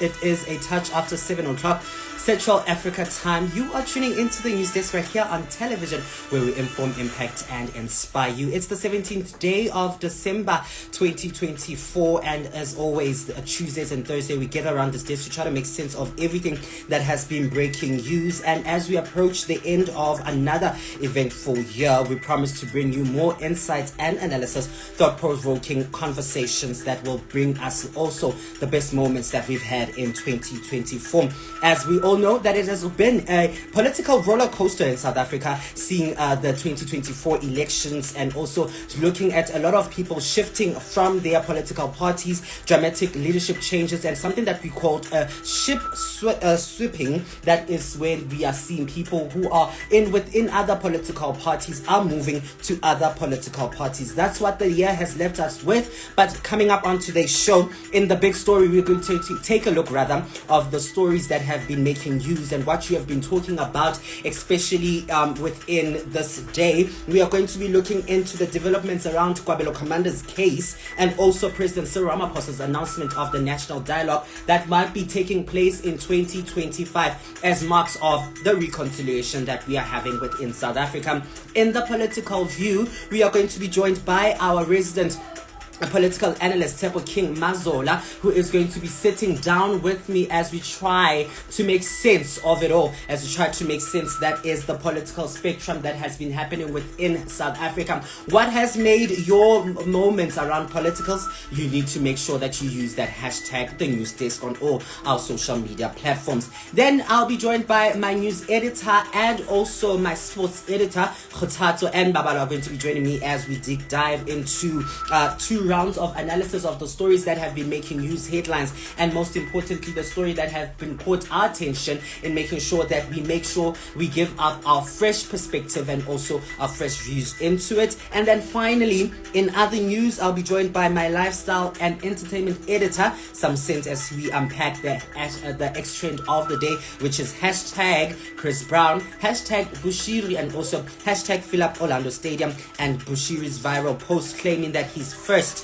It is a touch after 7 o'clock Central Africa time. You are tuning into the NewsDesk right here on television, where we inform, impact, and inspire you. It's the 17th day of December 2024, and as always, Tuesdays and Thursdays, we get around this desk to try to make sense of everything that has been breaking news. And as we approach the end of another eventful year, we promise to bring you more insights and analysis, thought-provoking conversations that will bring us also the best moments that we've had in 2024. As we all know that it has been a political roller coaster in South Africa, seeing the 2024 elections and also looking at a lot of people shifting from their political parties, dramatic leadership changes, and something that we called ship sweeping. That is when we are seeing people who are within other political parties are moving to other political parties. That's what the year has left us with. But coming up on today's show, in the big story, we're going to take a look rather of the stories that have been making news and what you have been talking about, especially within this day. We are going to be looking into the developments around Kabelo Gwamanda's case, and also President Cyril Ramaphosa's announcement of the national dialogue that might be taking place in 2025 as marks of the reconciliation that we are having within South Africa. In the political view, we are going to be joined by our resident political analyst Tshepo King Mazola, who is going to be sitting down with me as we try to make sense of it all, as we try to make sense that is the political spectrum that has been happening within South Africa. What has made your moments around politicals? You need to make sure that you use that hashtag, the NewsDesk, on all our social media platforms. Then I'll be joined by my news editor and also my sports editor, Khothatso and Babalo, are going to be joining me as we dive into two rounds of analysis of the stories that have been making news headlines, and most importantly, the story that have been caught our attention in making sure that we give up our fresh perspective and also our fresh views into it. And then finally, in other news, I'll be joined by my lifestyle and entertainment editor, Some Sense, as we unpack the X trend of the day, which is hashtag Chrisbrown, hashtag Bushiri, and also hashtag fill up Orlando Stadium, and Bushiri's viral post claiming that he's first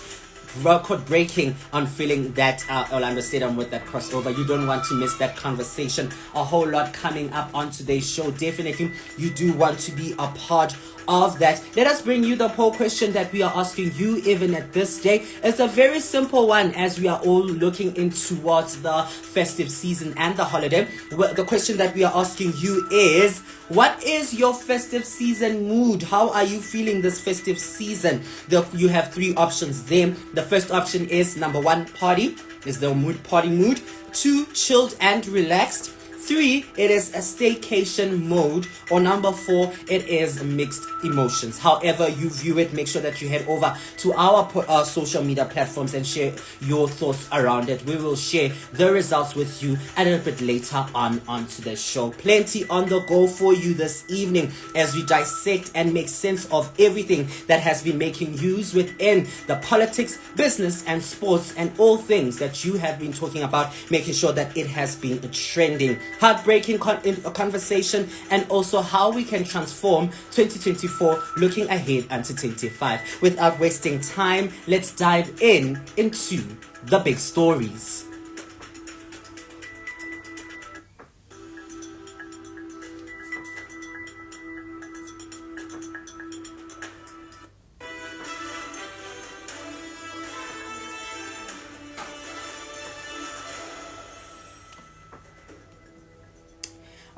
record breaking on filling that Orlando Stadium with that crossover. You don't want to miss that conversation. A whole lot coming up on today's show. Definitely, you do want to be a part of that. Let us bring you the poll question that we are asking you even at this day. It's a very simple one as we are all looking in towards the festive season and the holiday. The question that we are asking you is, what is your festive season mood? How are you feeling this festive season? You have three options there. The first option is number 1, party. Is the mood party mood? 2, chilled and relaxed. 3, it is a staycation mode. Or number 4, it is mixed emotions. However you view it, make sure that you head over to our social media platforms and share your thoughts around it. We will share the results with you a little bit later onto the show. Plenty on the go for you this evening as we dissect and make sense of everything that has been making news within the politics, business, and sports, and all things that you have been talking about, making sure that it has been trending. Heartbreaking conversation, and also how we can transform 2024 looking ahead unto 25. Without wasting time, let's dive into the big stories.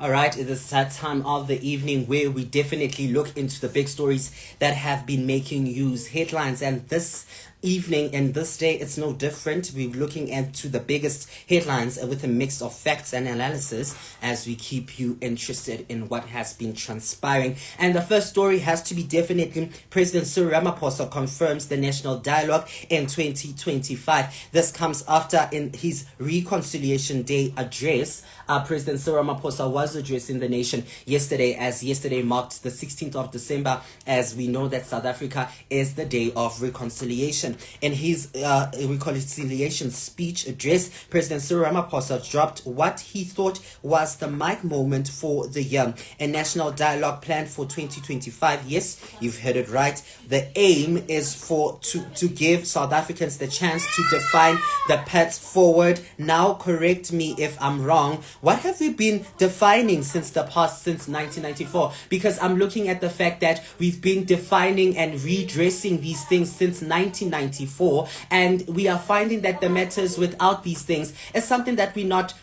All right, it is that time of the evening where we definitely look into the big stories that have been making news headlines. And this evening and this day, it's no different. We're looking into the biggest headlines with a mix of facts and analysis as we keep you interested in what has been transpiring. And the first story has to be definitely President Cyril Ramaphosa confirms the national dialogue in 2025. This comes after in his Reconciliation Day address. President Cyril Ramaphosa was addressing the nation yesterday, as yesterday marked the 16th of December, as we know that South Africa is the day of reconciliation. reconciliation. In his reconciliation speech address, President Cyril Ramaphosa dropped what he thought was the mic moment for the year. A national dialogue planned for 2025. Yes, you've heard it right. The aim is to give South Africans the chance to define the path forward. Now, correct me if I'm wrong. What have we been defining since 1994? Because I'm looking at the fact that we've been defining and redressing these things since 1994, and we are finding that the matters without these things is something that we're not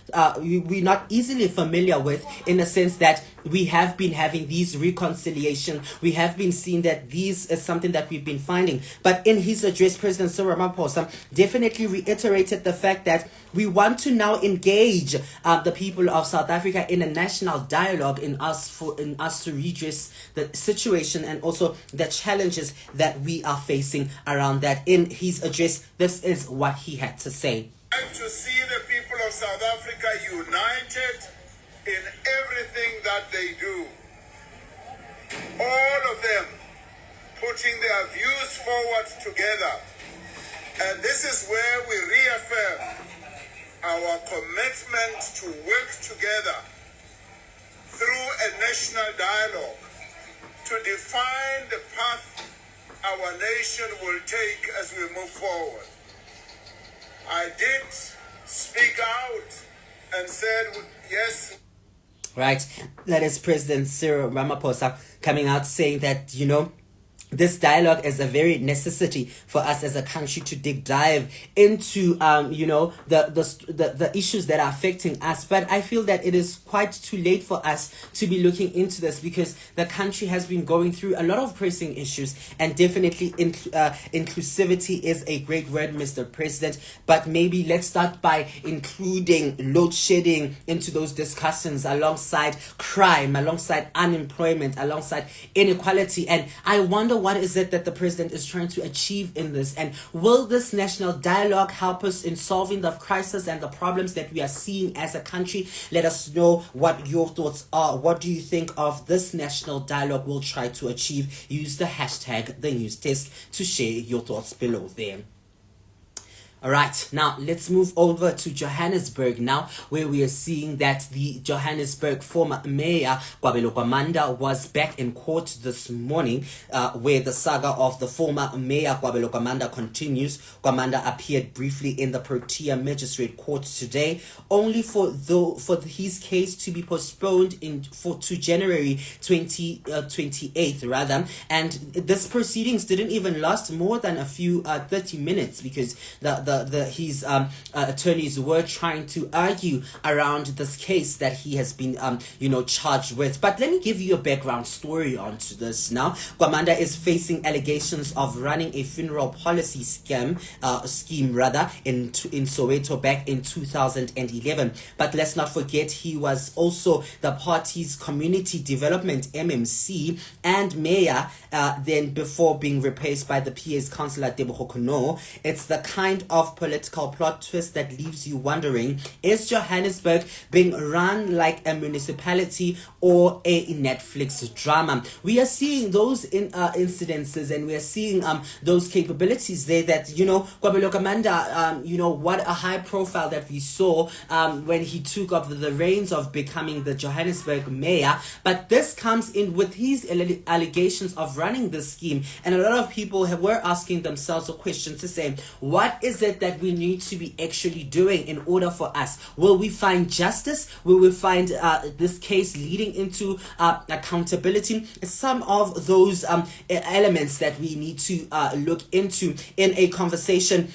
easily familiar with, in the sense that we have been having these reconciliation. We have been seeing that these is something that we've been finding. But in his address, President Cyril Ramaphosa definitely reiterated the fact that we want to now engage the people of South Africa in a national dialogue in us to redress the situation and also the challenges that we are facing around that. In his address, this is what he had to say. To see the people of South Africa united in everything that they do. All of them putting their views forward together. And this is where we reaffirm our commitment to work together through a national dialogue to define the path our nation will take as we move forward. I did speak out and said, yes. Right, that is President Cyril Ramaphosa coming out saying that, this dialogue is a very necessity for us as a country to dive into, the issues that are affecting us. But I feel that it is quite too late for us to be looking into this, because the country has been going through a lot of pressing issues, and definitely inclusivity is a great word, Mr. President. But maybe let's start by including load shedding into those discussions, alongside crime, alongside unemployment, alongside inequality. And I wonder, what is it that the president is trying to achieve in this? And will this national dialogue help us in solving the crisis and the problems that we are seeing as a country? Let us know what your thoughts are. What do you think of this national dialogue we'll try to achieve? Use the hashtag #TheNewsDesk to share your thoughts below there. All right, now let's move over to Johannesburg now, where we are seeing that the Johannesburg former mayor Kabelo Gwamanda was back in court this morning, where the saga of the former mayor Kabelo Gwamanda continues. Gwamanda appeared briefly in the Protea Magistrate Court today, only for his case to be postponed to January 2028 rather. And this proceedings didn't even last more than a few 30 minutes, because his attorneys were trying to argue around this case that he has been charged with. But let me give you a background story onto this now. Gwamanda is facing allegations of running a funeral policy scheme in Soweto back in 2011. But let's not forget, he was also the party's community development MMC and mayor, then before being replaced by the PA's councillor Tebogo Kono. It's the kind of political plot twist that leaves you wondering, is Johannesburg being run like a municipality or a Netflix drama? We are seeing those incidences, and we are seeing those capabilities there that, Kabelo Gwamanda, what a high profile that we saw when he took up the reins of becoming the Johannesburg mayor. But this comes in with his allegations of running this scheme, and a lot of people were asking themselves a question to say, what is it that we need to be actually doing in order for us? Will we find justice? Will we find this case leading into accountability? Some of those elements that we need to look into in a conversation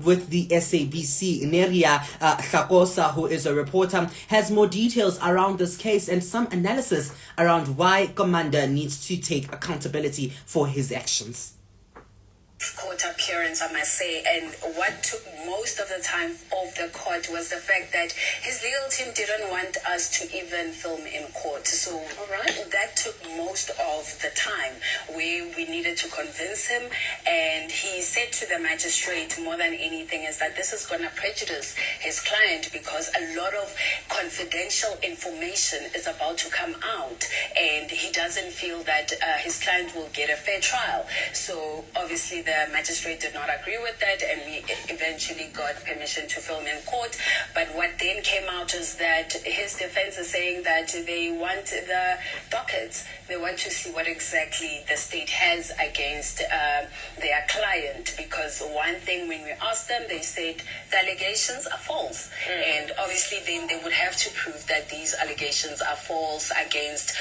with the SABC. Neria Hlakosa, who is a reporter, has more details around this case and some analysis around why Gwamanda needs to take accountability for his actions. Court appearance, I must say, and what took most of the time of the court was the fact that his legal team didn't want us to even film in court. So that took most of the time. We needed to convince him, and he said to the magistrate, more than anything, is that this is going to prejudice his client because a lot of confidential information is about to come out, and he doesn't feel that his client will get a fair trial. So obviously the the magistrate did not agree with that, and we eventually got permission to film in court. But what then came out is that his defense is saying that they want the dockets. They want to see what exactly the state has against their client, because one thing, when we asked them, they said the allegations are false. And obviously then they would have to prove that these allegations are false against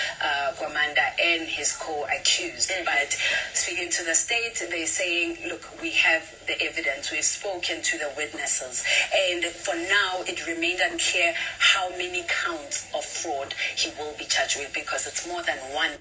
Gwamanda and his co-accused. But speaking to the state, they're saying, look, we have the evidence, we've spoken to the witnesses, and for now it remained unclear how many counts of fraud he will be charged with, because it's more than one.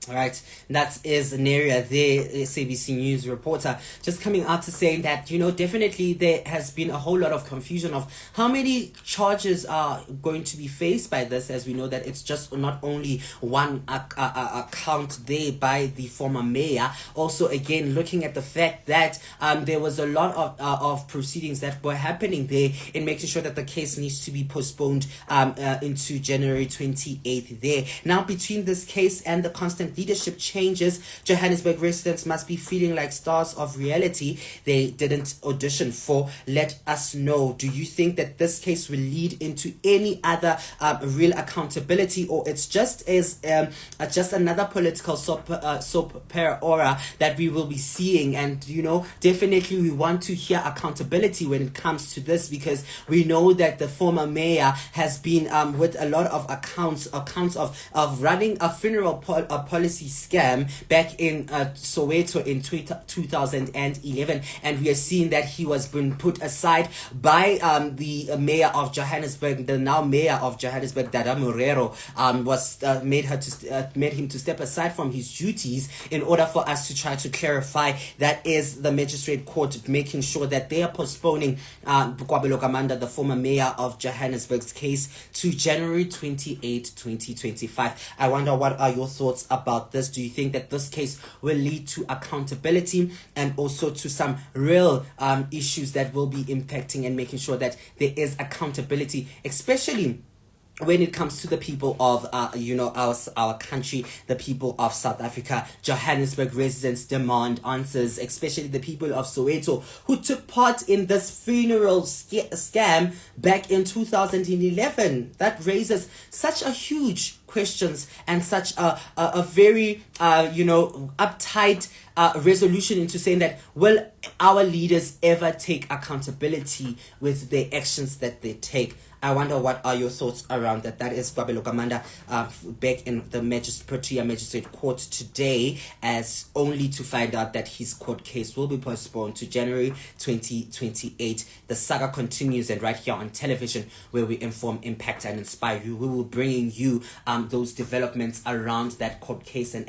All right, that is Neria, the SABC News reporter, just coming out to saying that, definitely there has been a whole lot of confusion of how many charges are going to be faced by this, as we know that it's just not only one account there by the former mayor. Also, again, looking at the fact that there was a lot of proceedings that were happening there in making sure that the case needs to be postponed into January 28th there. Now, between this case and the constant leadership changes, Johannesburg residents must be feeling like stars of reality they didn't audition for. Let us know. Do you think that this case will lead into any other real accountability, or it's just another political soap opera that we will be seeing? And definitely we want to hear accountability when it comes to this, because we know that the former mayor has been with a lot of accounts of running a funeral policy scam back in Soweto in 2011, and we are seeing that he was been put aside by the mayor of Johannesburg, the now mayor of Johannesburg, Dada Morero, made him to step aside from his duties in order for us to try to clarify. That is the magistrate court making sure that they are postponing Kabelo Gwamanda, the former mayor of Johannesburg's case, to January 28, 2025. I wonder, what are your thoughts about this? Do you think that this case will lead to accountability and also to some real issues that will be impacting and making sure that there is accountability, especially when it comes to the people of our country, the people of South Africa? Johannesburg residents demand answers, especially the people of Soweto who took part in this funeral scam back in 2011. That raises such a huge questions and such a very uptight resolution into saying that, will our leaders ever take accountability with the actions that they take? I wonder, what are your thoughts around that? That is Kabelo Gwamanda back in the magistrate court today, as only to find out that his court case will be postponed to January 2028. The saga continues, and right here on television, where we inform, impact, and inspire you, we will bring you those developments around that court case, and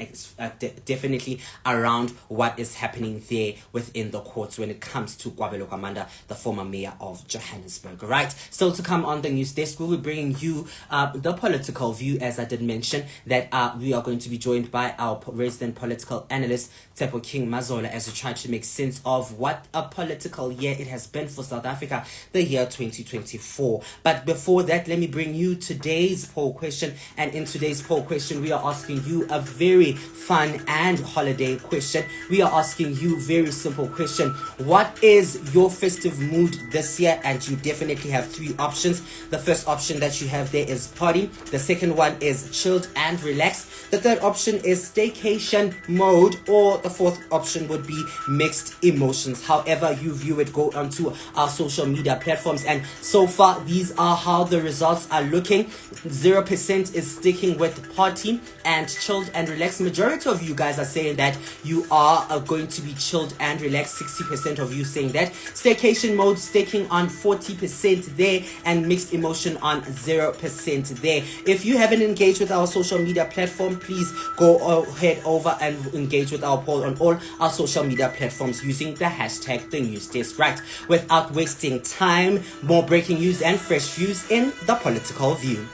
definitely around what is happening there within the courts when it comes to Kabelo Gwamanda, the former mayor of Johannesburg. Right, still to come on the news desk, we'll be bringing you the political view, as I did mention that we are going to be joined by our resident political analyst, Tshepo King Mazola, as we try to make sense of what a political year it has been for South Africa, the year 2024. But before that, let me bring you today's poll question. And in today's poll question, we are asking you a very fun and holiday question. We are asking you very simple question: what is your festive mood this year? And you definitely have three options. The first option that you have there is party. The second one is chilled and relaxed. The third option is staycation mode, or the fourth option would be mixed emotions. However you view it, go onto our social media platforms, and so far these are how the results are looking. 0% is sticking with party and chilled and relaxed. Majority of you guys are saying that you are going to be chilled and relaxed. 60% of you saying that. Staycation mode staking on 40% there, and mixed emotion on 0% there. If you haven't engaged with our social media platform, please go head over and engage with our poll on all our social media platforms using the hashtag #TheNewsDesk. Right, without wasting time, more breaking news and fresh views in the political view.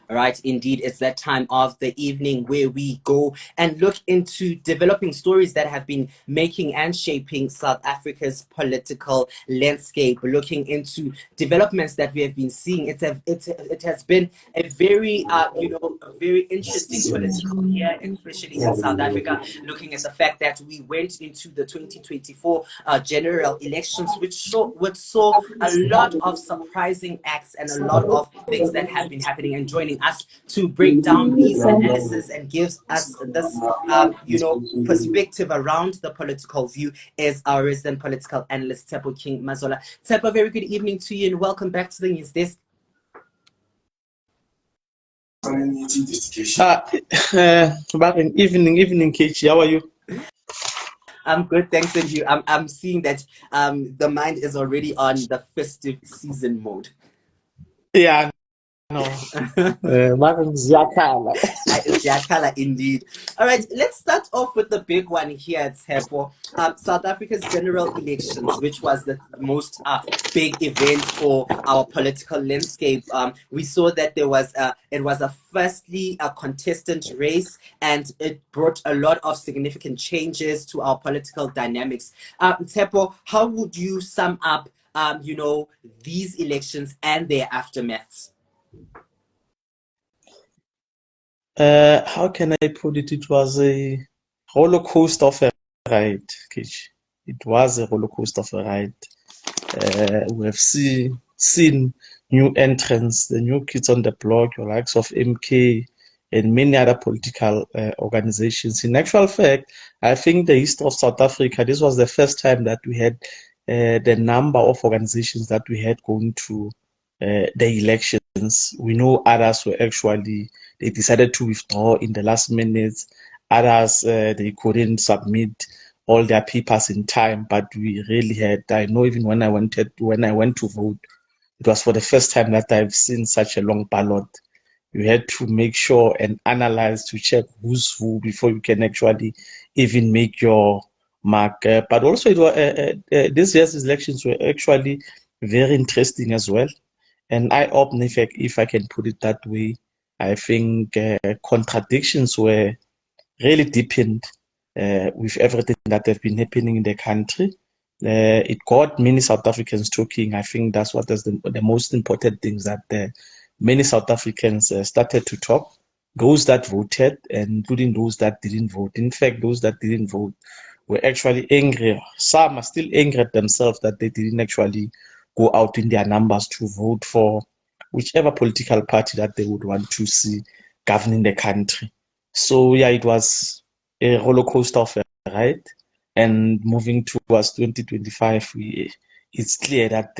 All right, indeed, it's that time of the evening where we go and look into developing stories that have been making and shaping South Africa's political landscape, looking into developments that we have been seeing. It has been a very, a very interesting political year, especially in South Africa, looking at the fact that we went into the 2024 general elections, which saw a lot of surprising acts and a lot of things that have been happening. And joining us to break down these analysis and gives us this, perspective around the political view is our resident political analyst, Tshepo King Mazola. Tshepo, very good evening to you and welcome back to the NewsDesk. Evening, Kechi. How are you? I'm good, thanks. And you? I'm seeing that the mind is already on the festive season mode. Yeah, no. Ziakala indeed. All right, let's start off with the big one here at Tshepo. South Africa's general elections, which was the most big event for our political landscape. We saw that it was firstly a contestant race, and it brought a lot of significant changes to our political dynamics. Tshepo, how would you sum up, these elections and their aftermaths? How can I put it? It was a roller coaster of a ride, Kechi. It was a roller coaster of a ride. We have seen new entrants, the new kids on the block, the likes of MK and many other political organizations. In actual fact, I think the history of South Africa, this was the first time that we had the number of organizations that we had going to the elections. We know others were actually, they decided to withdraw in the last minutes. Others, they couldn't submit all their papers in time, but we really had, I know even when I went to vote, it was for the first time that I've seen such a long ballot. You had to make sure and analyze to check who's who before you can actually even make your mark. But also, it was, this year's elections were actually very interesting as well. And I open, if I can put it that way, I think contradictions were really deepened with everything that have been happening in the country. It got many South Africans talking. I think that's what is the most important things, that many South Africans started to talk. Those that voted, and including those that didn't vote. In fact, those that didn't vote were actually angry. Some are still angry at themselves that they didn't actually go out in their numbers to vote for whichever political party that they would want to see governing the country. So yeah, it was a roller coaster of a ride. And moving towards 2025, it's clear that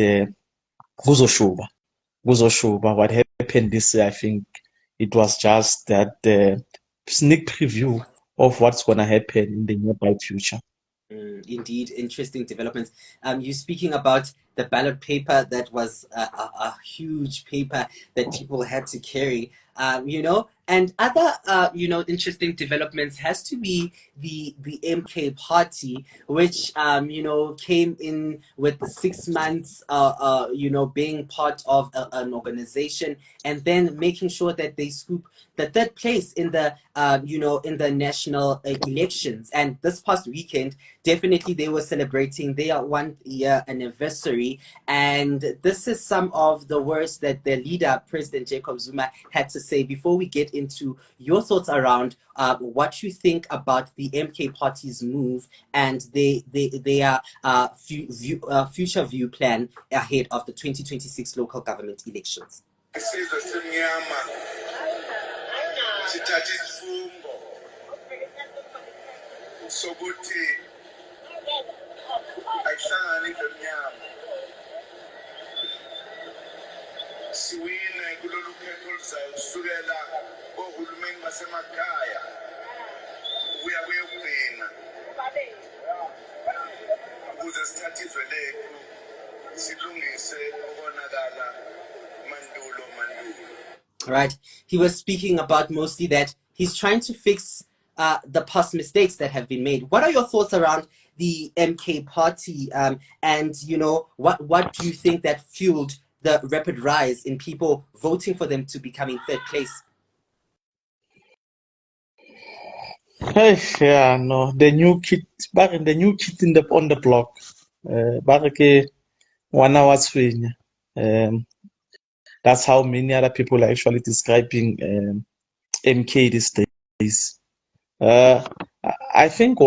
Kuzoshuba, what happened this year, I think it was just that sneak preview of what's going to happen in the nearby future. Indeed, interesting developments. You're speaking about the ballot paper that was a huge paper that people had to carry, and other, interesting developments has to be the Mkparty, which, came in with 6 months, being part of an organization and then making sure that they scoop the third place in the, in the national elections. And this past weekend, definitely they were celebrating their 1 year anniversary. And this is some of the words that their leader, President Jacob Zuma, had to say. Before we get into your thoughts around what you think about the Mkparty's move and their future view plan ahead of the 2026 local government elections. Siwine kulolu khetho lusukela kohulumeni basemakhaya uya kuyokugcina ukuze sithathe izwe lethu silungise ukonakala mandulo. Right. He was speaking about mostly that he's trying to fix the past mistakes that have been made. What are your thoughts around the Mkparty, and what do you think that fueled the rapid rise in people voting for them to become in third place? Hey, yeah, no, the new kid on the block. Barake, 1 hour swing. That's how many other people are actually describing MK these days. I think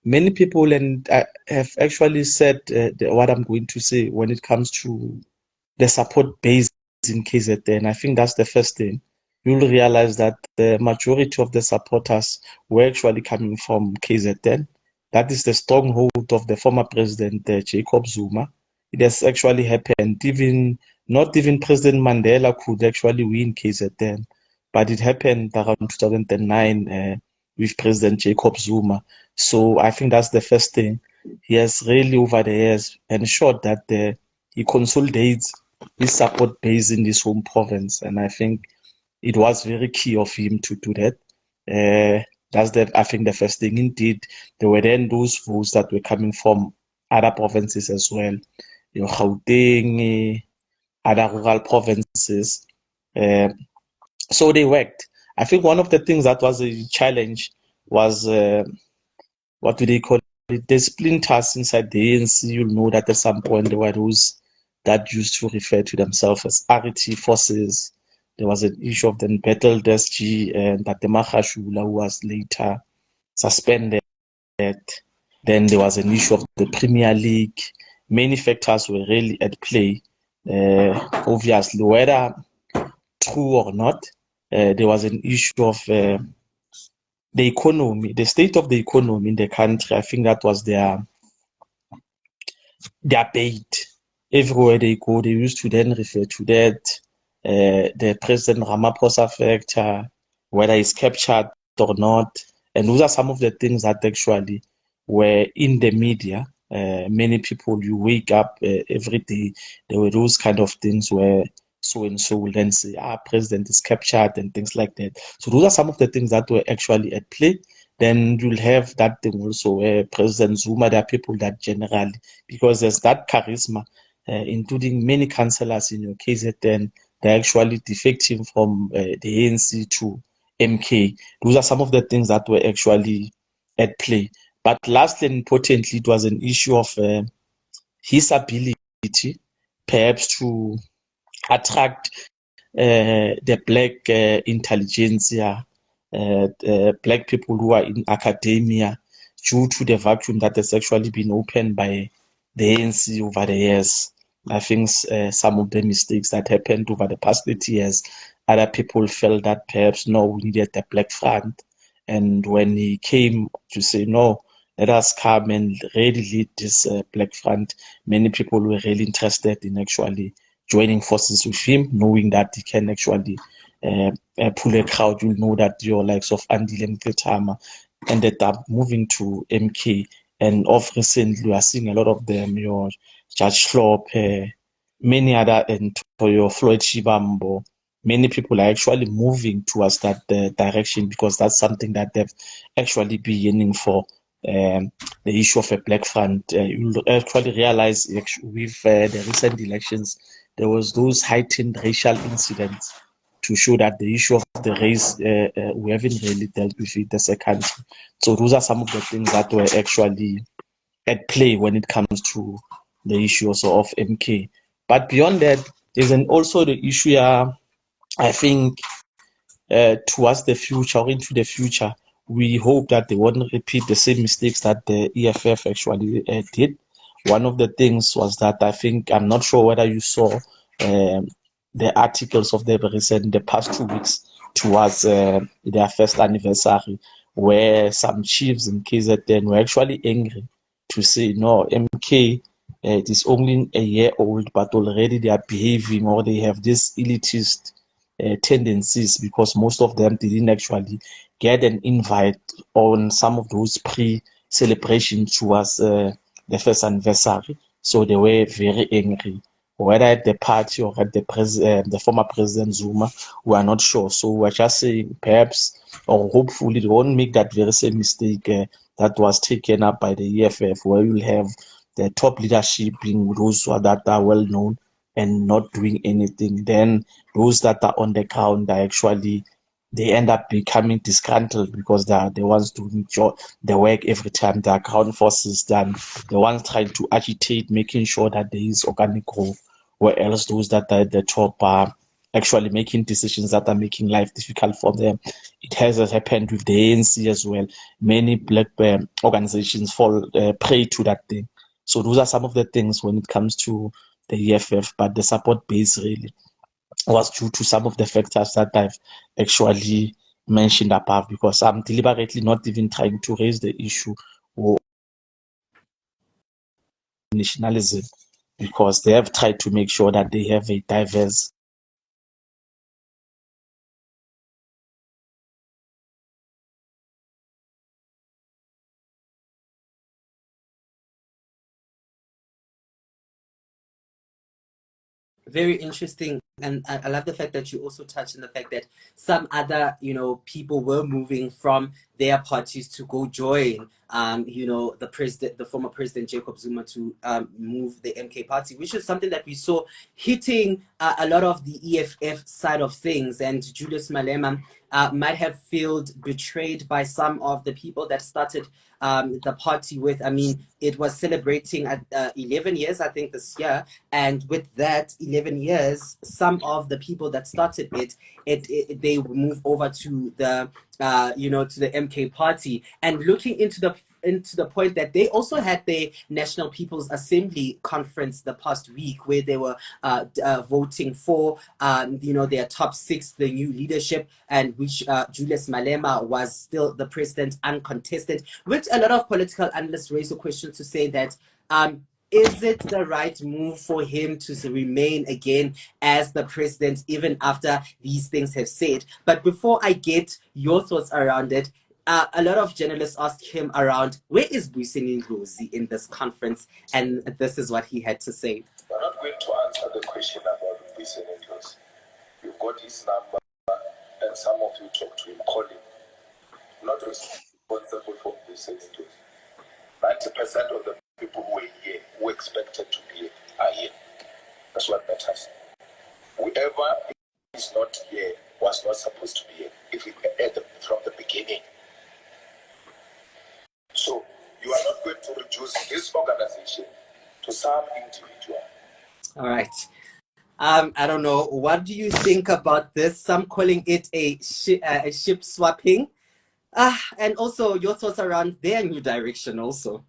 many people have actually said what I'm going to say when it comes to the support base in KZN. I think that's the first thing. You'll realize that the majority of the supporters were actually coming from KZN. That is the stronghold of the former president, Jacob Zuma. It has actually happened. Not even President Mandela could actually win KZN, but it happened around 2009 with President Jacob Zuma. So I think that's the first thing. He has really, over the years, ensured that he consolidates his support base in this home province, and I think it was very key of him to do that. That's I think the first thing. Indeed, there were then those votes that were coming from other provinces as well, Gauteng, other rural provinces. So they worked. I think one of the things that was a challenge was what do they call it? The splinters inside the ANC. You'll know that at some point there were those that used to refer to themselves as RT forces. There was an issue of the battled SG and Tatema Khashula, who was later suspended. Then there was an issue of the Premier League. Many factors were really at play. Obviously, whether true or not, there was an issue of the economy, the state of the economy in the country. I think that was their bait. Everywhere they go, they used to then refer to that. The President Ramaphosa factor, whether he's captured or not. And those are some of the things that actually were in the media. Many people, you wake up every day, there were those kind of things where so-and-so will then say, president is captured and things like that. So those are some of the things that were actually at play. Then you'll have that thing also where President Zuma, there are people that generally, because there's that charisma, including many councillors in your KZN, they're actually defecting from the ANC to MK. Those are some of the things that were actually at play. But lastly and importantly, it was an issue of his ability perhaps to attract the black intelligentsia, black people who are in academia, due to the vacuum that has actually been opened by the ANC over the years. I think some of the mistakes that happened over the past 30 years, other people felt that perhaps, no, we needed the Black Front. And when he came to say, no, let us come and really lead this Black Front, many people were really interested in actually joining forces with him, knowing that he can actually pull a crowd. You'll know that your likes of Andile Mkparty ended up moving to MK. And of recently, we are seeing a lot of them, your Judge Hlophe, many other, and your Floyd Shivambo. Many people are actually moving towards that direction because that's something that they've actually been yearning for. The issue of a Black Front. You'll actually realize with the recent elections, there was those heightened racial incidents to show that the issue of the race, we haven't really dealt with it as a country. So those are some of the things that were actually at play when it comes to the issue also of MK. But beyond that, there's also the issue, I think, towards the future or into the future, we hope that they won't repeat the same mistakes that the EFF actually did. One of the things was that I think, I'm not sure whether you saw the articles of the past 2 weeks towards their first anniversary, where some chiefs in KZN were actually angry to say, no, MK, it is only a year old, but already they are behaving or they have this elitist tendencies, because most of them didn't actually get an invite on some of those pre-celebrations towards the first anniversary. So they were very angry, whether at the party or at the former President Zuma, we are not sure. So we're just saying perhaps or hopefully they won't make that very same mistake that was taken up by the EFF, where you'll have the top leadership being those that are well known, and not doing anything, then those that are on the ground are actually, they end up becoming disgruntled because they are the ones doing the work every time. The ground forces done, the ones trying to agitate, making sure that there is organic growth, where else those that are at the top are actually making decisions that are making life difficult for them. It has happened with the ANC as well. Many black organizations fall prey to that thing. So those are some of the things when it comes to the EFF, but the support base really was due to some of the factors that I've actually mentioned above, because I'm deliberately not even trying to raise the issue of nationalism, because they have tried to make sure that they have a diverse Very interesting, and I love the fact that you also touched on the fact that some other, people were moving from their parties to go join, the former president Jacob Zuma to move the MK party, which is something that we saw hitting a lot of the EFF side of things. And Julius Malema might have felt betrayed by some of the people that started the party with. I mean, it was celebrating at 11 years, I think, this year. And with that 11 years, some of the people that started it they move over to the to the MK party. And looking into the point that they also had their National People's Assembly conference the past week, where they were voting for their top six, the new leadership, and which Julius Malema was still the president uncontested, which a lot of political analysts raise a question to say that is it the right move for him to remain again as the president even after these things have said? But before I get your thoughts around it, a lot of journalists asked him around, where is Bushiri Ndlozi in this conference? And this is what he had to say. We're not going to answer the question about Bushiri Ndlozi. You've got his number, and some of you talk to him, call him. Not responsible for Bushiri Ndlozi. 90% of the people who are here, who expected to be here, are here. That's what matters. Whoever is not here was not supposed to be here if we were from the beginning. So you are not going to reduce this organization to some individual. All right. I don't know. What do you think about this? Some calling it a ship swapping. And also your thoughts around their new direction also.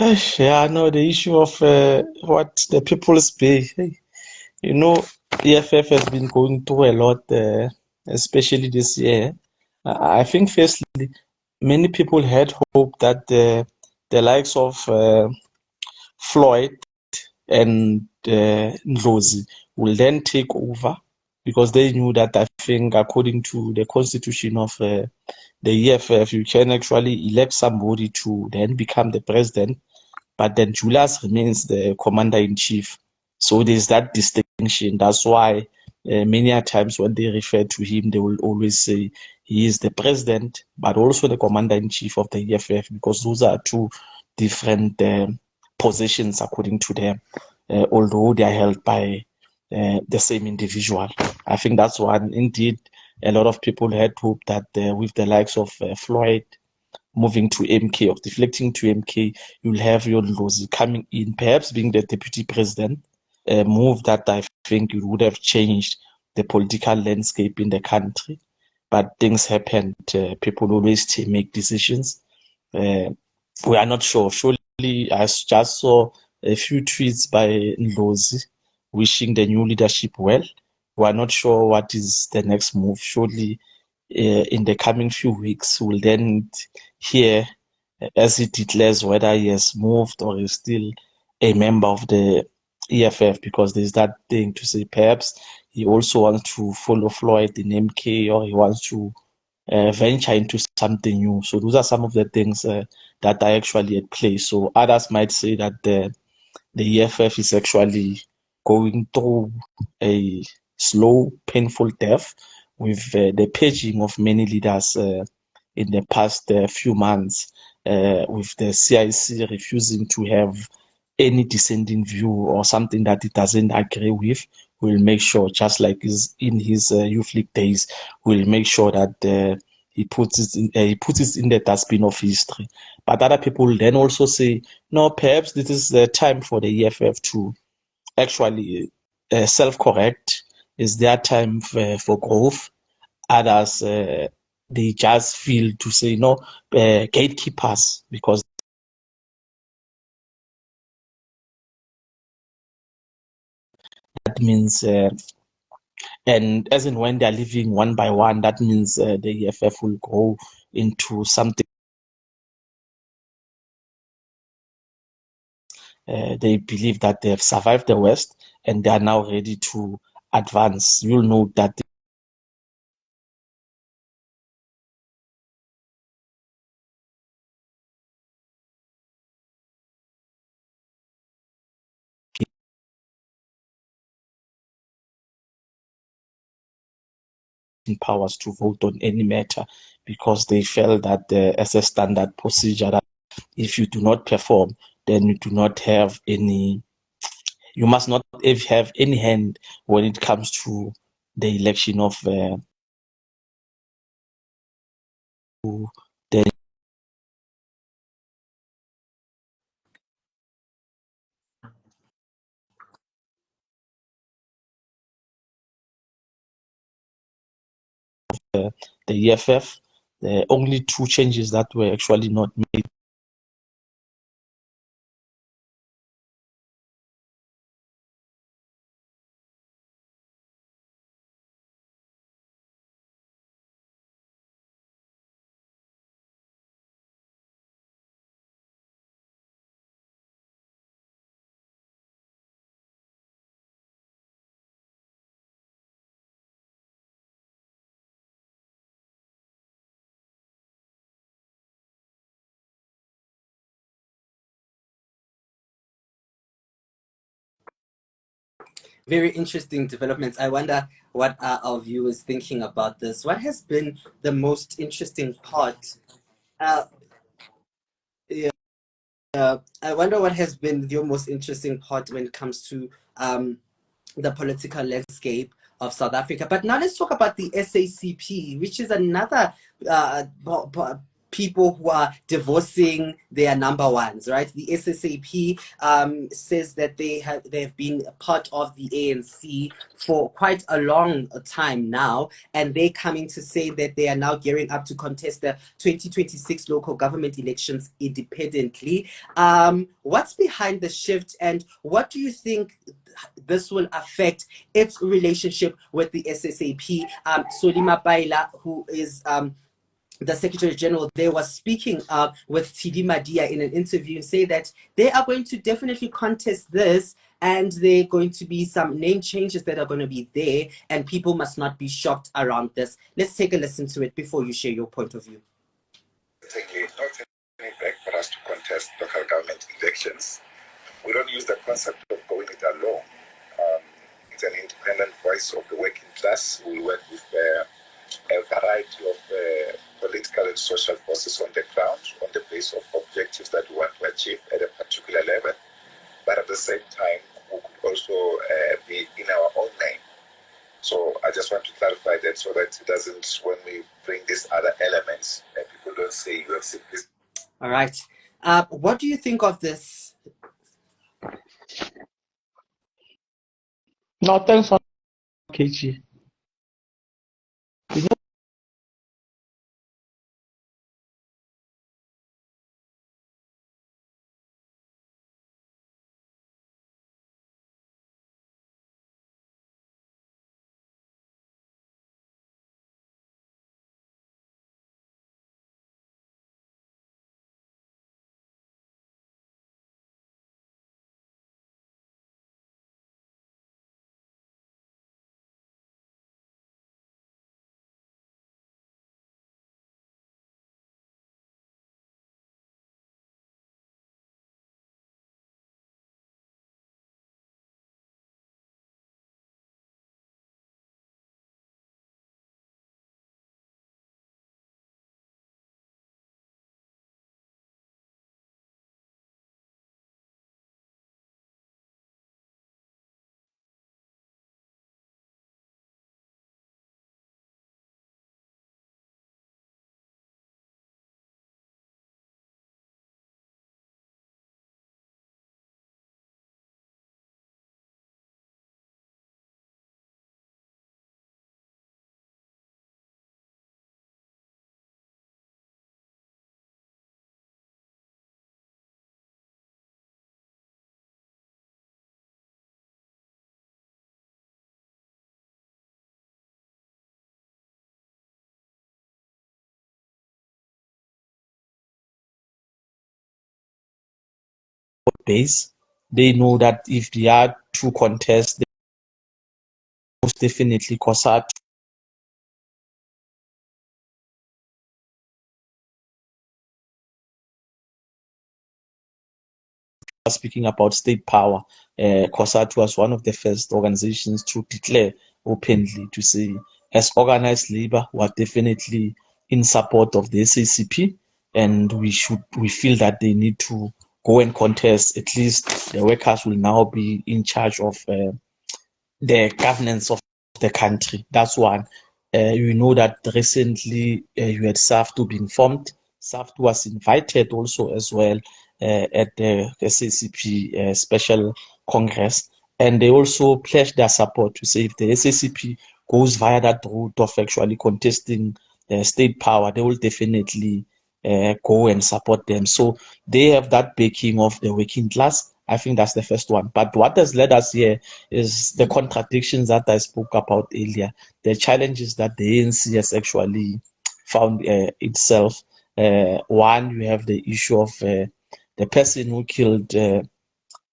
Yeah, no, the issue of what the people's pay. EFF has been going through a lot, especially this year. I think, firstly, many people had hope that the likes of Floyd and Ndlozi will then take over, because they knew that, I think, according to the constitution of the EFF, you can actually elect somebody to then become the president, but then Julius remains the commander-in-chief. So there's that distinction. That's why many a times when they refer to him, they will always say he is the president, but also the commander-in-chief of the EFF, because those are two different positions according to them, although they are held by the same individual. I think that's one. Indeed, a lot of people had hope that with the likes of Floyd moving to MK, or deflecting to MK, you'll have your Ndlozi coming in, perhaps being the deputy president, a move that I think it would have changed the political landscape in the country. But things happened. People always make decisions. We are not sure. Surely, I just saw a few tweets by Ndlozi wishing the new leadership well. We are not sure what is the next move. Surely, in the coming few weeks, we'll then hear as he declares whether he has moved or is still a member of the EFF, because there's that thing to say perhaps he also wants to follow Floyd in MK, or he wants to venture into something new. So those are some of the things that are actually at play. So others might say that the EFF is actually going through a slow, painful death with the purging of many leaders in the past few months, with the CIC refusing to have any dissenting view or something that he doesn't agree with, will make sure, just like in his youth league days, will make sure that he puts it in the dustbin of history. But other people will then also say, no, perhaps this is the time for the EFF to actually self-correct. Is their time for growth. Others, they just feel to say, no, gatekeepers, because that means, and as in when they are leaving one by one, that means the EFF will grow into something. They believe that they have survived the West and they are now ready to advance. You'll know that powers to vote on any matter, because they felt that as a standard procedure, that if you do not perform, then you do not have any, you must not have any hand when it comes to the election of the EFF. The only two changes that were actually not made. Very interesting developments. I wonder what are our viewers thinking about this. What has been the most interesting part? Uh, yeah, I wonder what has been your most interesting part when it comes to the political landscape of South Africa. But now let's talk about the SACp, which is another people who are divorcing their number ones, right? The SACp says that they've been part of the ANC for quite a long time now, and they're coming to say that they are now gearing up to contest the 2026 local government elections independently. What's behind the shift, and what do you think this will affect its relationship with the SACp? Solima Baila, who is the Secretary General, they was speaking with TD Madia in an interview, and say that they are going to definitely contest this, and there are going to be some name changes that are going to be there, and people must not be shocked around this. Let's take a listen to it before you share your point of view. Not any back for us to contest local government elections. We don't use the concept of going it alone. It's an independent voice of the working class. We work with a variety of political and social forces on the ground on the basis of objectives that we want to achieve at a particular level. But at the same time, we could also be in our own name. So I just want to clarify that so that it doesn't, when we bring these other elements, people don't say you have simply. All right. What do you think of this? No, thanks for KG. base. They know that if they are to contest, they most definitely COSATU speaking about state power. COSATU was one of the first organizations to declare openly to say, as organized labor, we are definitely in support of the SACp, and we feel that they need to go and contest. At least the workers will now be in charge of the governance of the country. That's one. You know that recently you had SAFTU being formed. SAFTU was invited also as well at the SACp Special Congress, and they also pledged their support to say if the SACp goes via that route of actually contesting state power, they will definitely go and support them. So they have that backing of the working class. I think that's the first one. But what has led us here is the contradictions that I spoke about earlier, the challenges that the ANC has actually found itself. One, you have the issue of the person who killed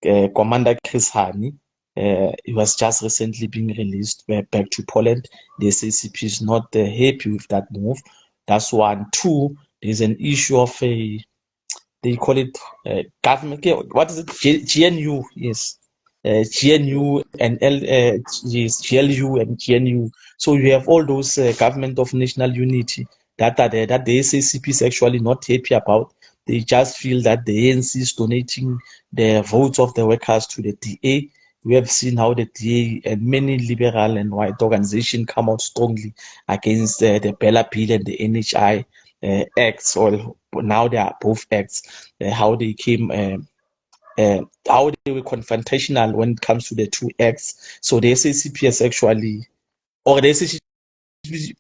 Commander Chris Hani. He was just recently being released back to Poland. The SACp is not happy with that move. That's one. Two, there's an issue of they call it government. What is it? GNU, yes. GNU and yes, GLU and GNU. So you have all those government of national unity that are there that the SACp is actually not happy about. They just feel that the ANC is donating the votes of the workers to the DA. We have seen how the DA and many liberal and white organizations come out strongly against the Bella Bill and the NHI acts, or now they are both acts, how they came, how they were confrontational when it comes to the two acts. So the SACp is actually, or the SACp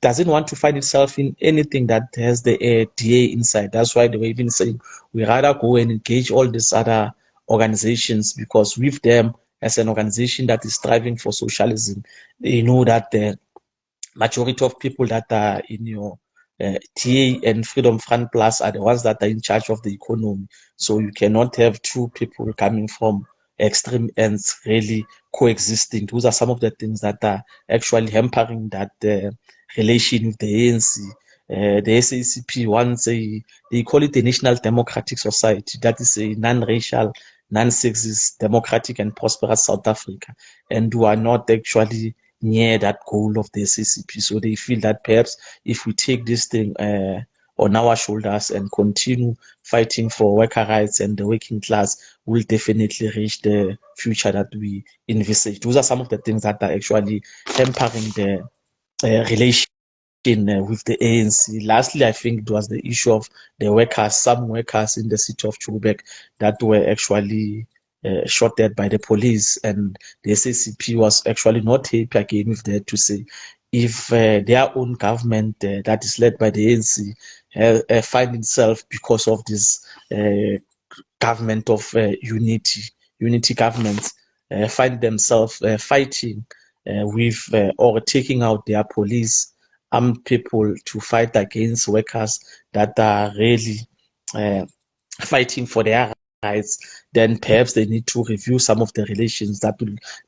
doesn't want to find itself in anything that has the DA inside. That's why they were even saying we rather go and engage all these other organizations, because with them as an organization that is striving for socialism, they know that the majority of people that are in your TA and Freedom Front Plus are the ones that are in charge of the economy. So you cannot have two people coming from extreme ends really coexisting. Those are some of the things that are actually hampering that relation with the ANC. The SACp wants they call it the National Democratic Society. That is a non-racial, non-sexist, democratic and prosperous South Africa. And who are not actually near that goal of the SACp. So they feel that perhaps if we take this thing on our shoulders and continue fighting for worker rights and the working class, we'll definitely reach the future that we envisage. Those are some of the things that are actually hampering the relation with the ANC. Lastly, I think it was the issue of the workers, some workers in the city of Joburg that were actually shot dead by the police, and the SACp was actually not happy again with that, to say if their own government that is led by the ANC find itself because of this government of unity governments find themselves fighting with or taking out their police armed people to fight against workers that are really fighting for their rights, then perhaps they need to review some of the relations. That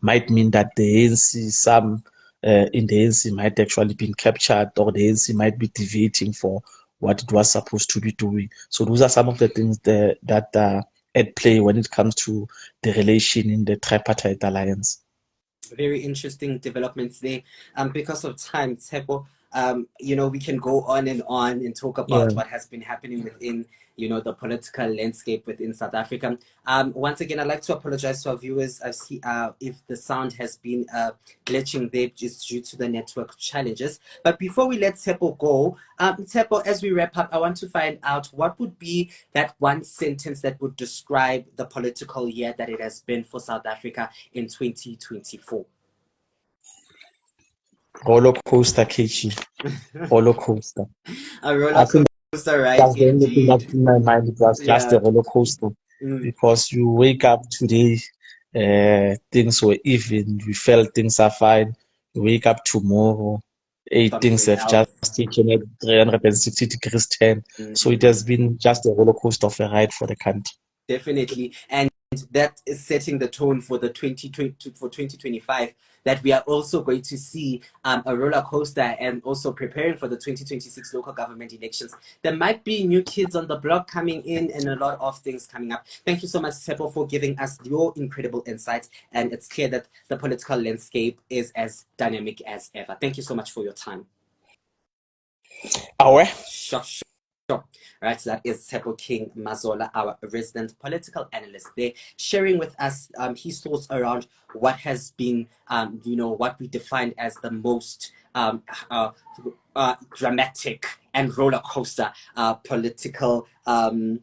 might mean that the ANC, some in the ANC might actually be captured, or the ANC might be deviating for what it was supposed to be doing. So those are some of the things that are at play when it comes to the relation in the tripartite alliance. Very interesting developments there. Because of time, Tshepo, we can go on and talk about what has been happening within, the political landscape within South Africa. Once again, I'd like to apologize to our viewers if the sound has been glitching there just due to the network challenges. But before we let Tshepo go, Tshepo, as we wrap up, I want to find out what would be that one sentence that would describe the political year that it has been for South Africa in 2024. Roller coaster, KG. Roller coaster. A roller coaster ride. That's the only thing that's in my mind. It was just a roller coaster. Because you wake up today, things were even, you felt things are fine. You wake up tomorrow, things have just taken at 360 degrees turn. So it has been just a roller coaster of a ride for the country. Definitely. And that is setting the tone for the 2025, that we are also going to see a roller coaster, and also preparing for the 2026 local government elections. There might be new kids on the block coming in and a lot of things coming up. Thank you so much, Tshepo, for giving us your incredible insights, and it's clear that the political landscape is as dynamic as ever. Thank you so much for your time. Sure. Right, so that is Tshepo King Mazola, our resident political analyst there, sharing with us his thoughts around what has been, what we defined as the most dramatic and roller coaster political, that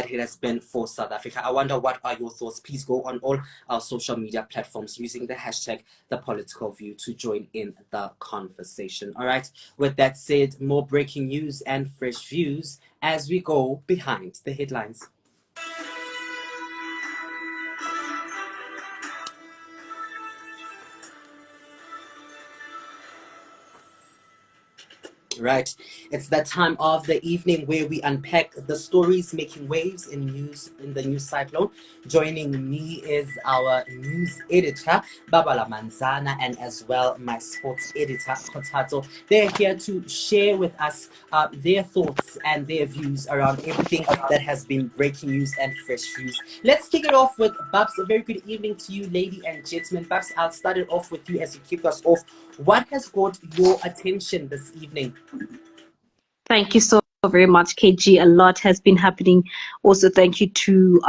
it has been for South Africa. I wonder, what are your thoughts? Please go on all our social media platforms using the hashtag #ThePoliticalView to join in the conversation. All right. With that said, more breaking news and fresh views as we go behind the headlines. Right. It's that time of the evening where we unpack the stories making waves in the news cyclone. Joining me is our news editor, Babala Manzana, and as well my sports editor, Kotato. They're here to share with us their thoughts and their views around everything that has been breaking news and fresh views. Let's kick it off with Babs. A very good evening to you, lady and gentlemen. Babs, I'll start it off with you as you kick us off. What has caught your attention this evening? Thank you so very much, KG. A lot has been happening. Also, thank you to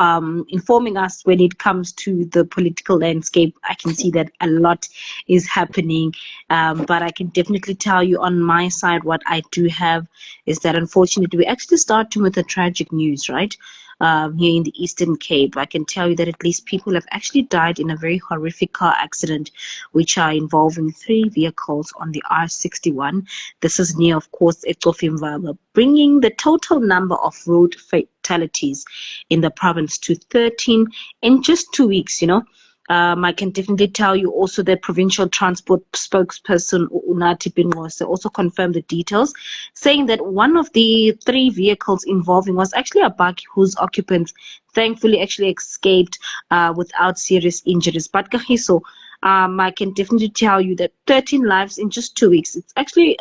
informing us when it comes to the political landscape. I can see that a lot is happening, but I can definitely tell you on my side what I do have is that unfortunately we actually starting with the tragic news, right? Here in the Eastern Cape, I can tell you that at least people have actually died in a very horrific car accident, which are involving 3 vehicles on the R61. This is near, of course, eTsofimvaba, bringing the total number of road fatalities in the province to 13 in just 2 weeks, I can definitely tell you also that provincial transport spokesperson Unati Binwase also confirmed the details, saying that one of the 3 vehicles involving was actually a buggy whose occupants thankfully actually escaped without serious injuries. But Kagiso, I can definitely tell you that 13 lives in just 2 weeks. It's actually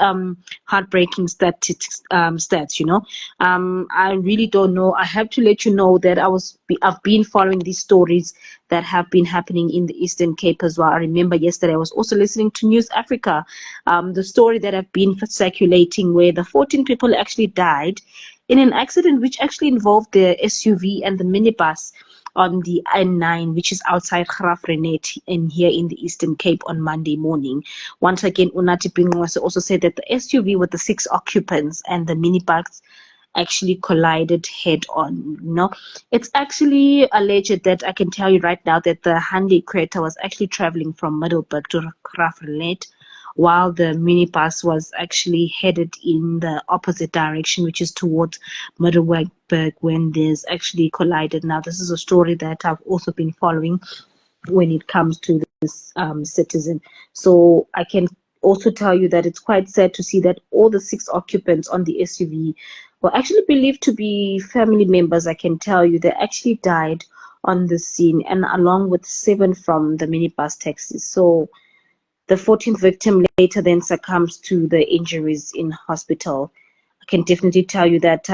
heartbreaking stats. I really don't know. I have to let you know that I've been following these stories that have been happening in the Eastern Cape as well. I remember yesterday I was also listening to News Africa, the story that have been circulating where the 14 people actually died in an accident which actually involved the SUV and the minibus on the N9, which is outside Graaff-Reinet in here in the Eastern Cape on Monday morning. Once again, Unati Pingwase also said that the SUV with the 6 occupants and the minibus actually collided head on. It's actually alleged that I can tell you right now that the Hyundai Creta was actually traveling from Middelburg to Graaff-Reinet, while the minibus was actually headed in the opposite direction, which is towards Middelburg, when there's actually collided. Now, this is a story that I've also been following when it comes to this citizen. So I can also tell you that it's quite sad to see that all the 6 occupants on the SUV were actually believed to be family members. I can tell you they actually died on the scene, and along with 7 from the minibus taxis. So the 14th victim later then succumbs to the injuries in hospital. I can definitely tell you that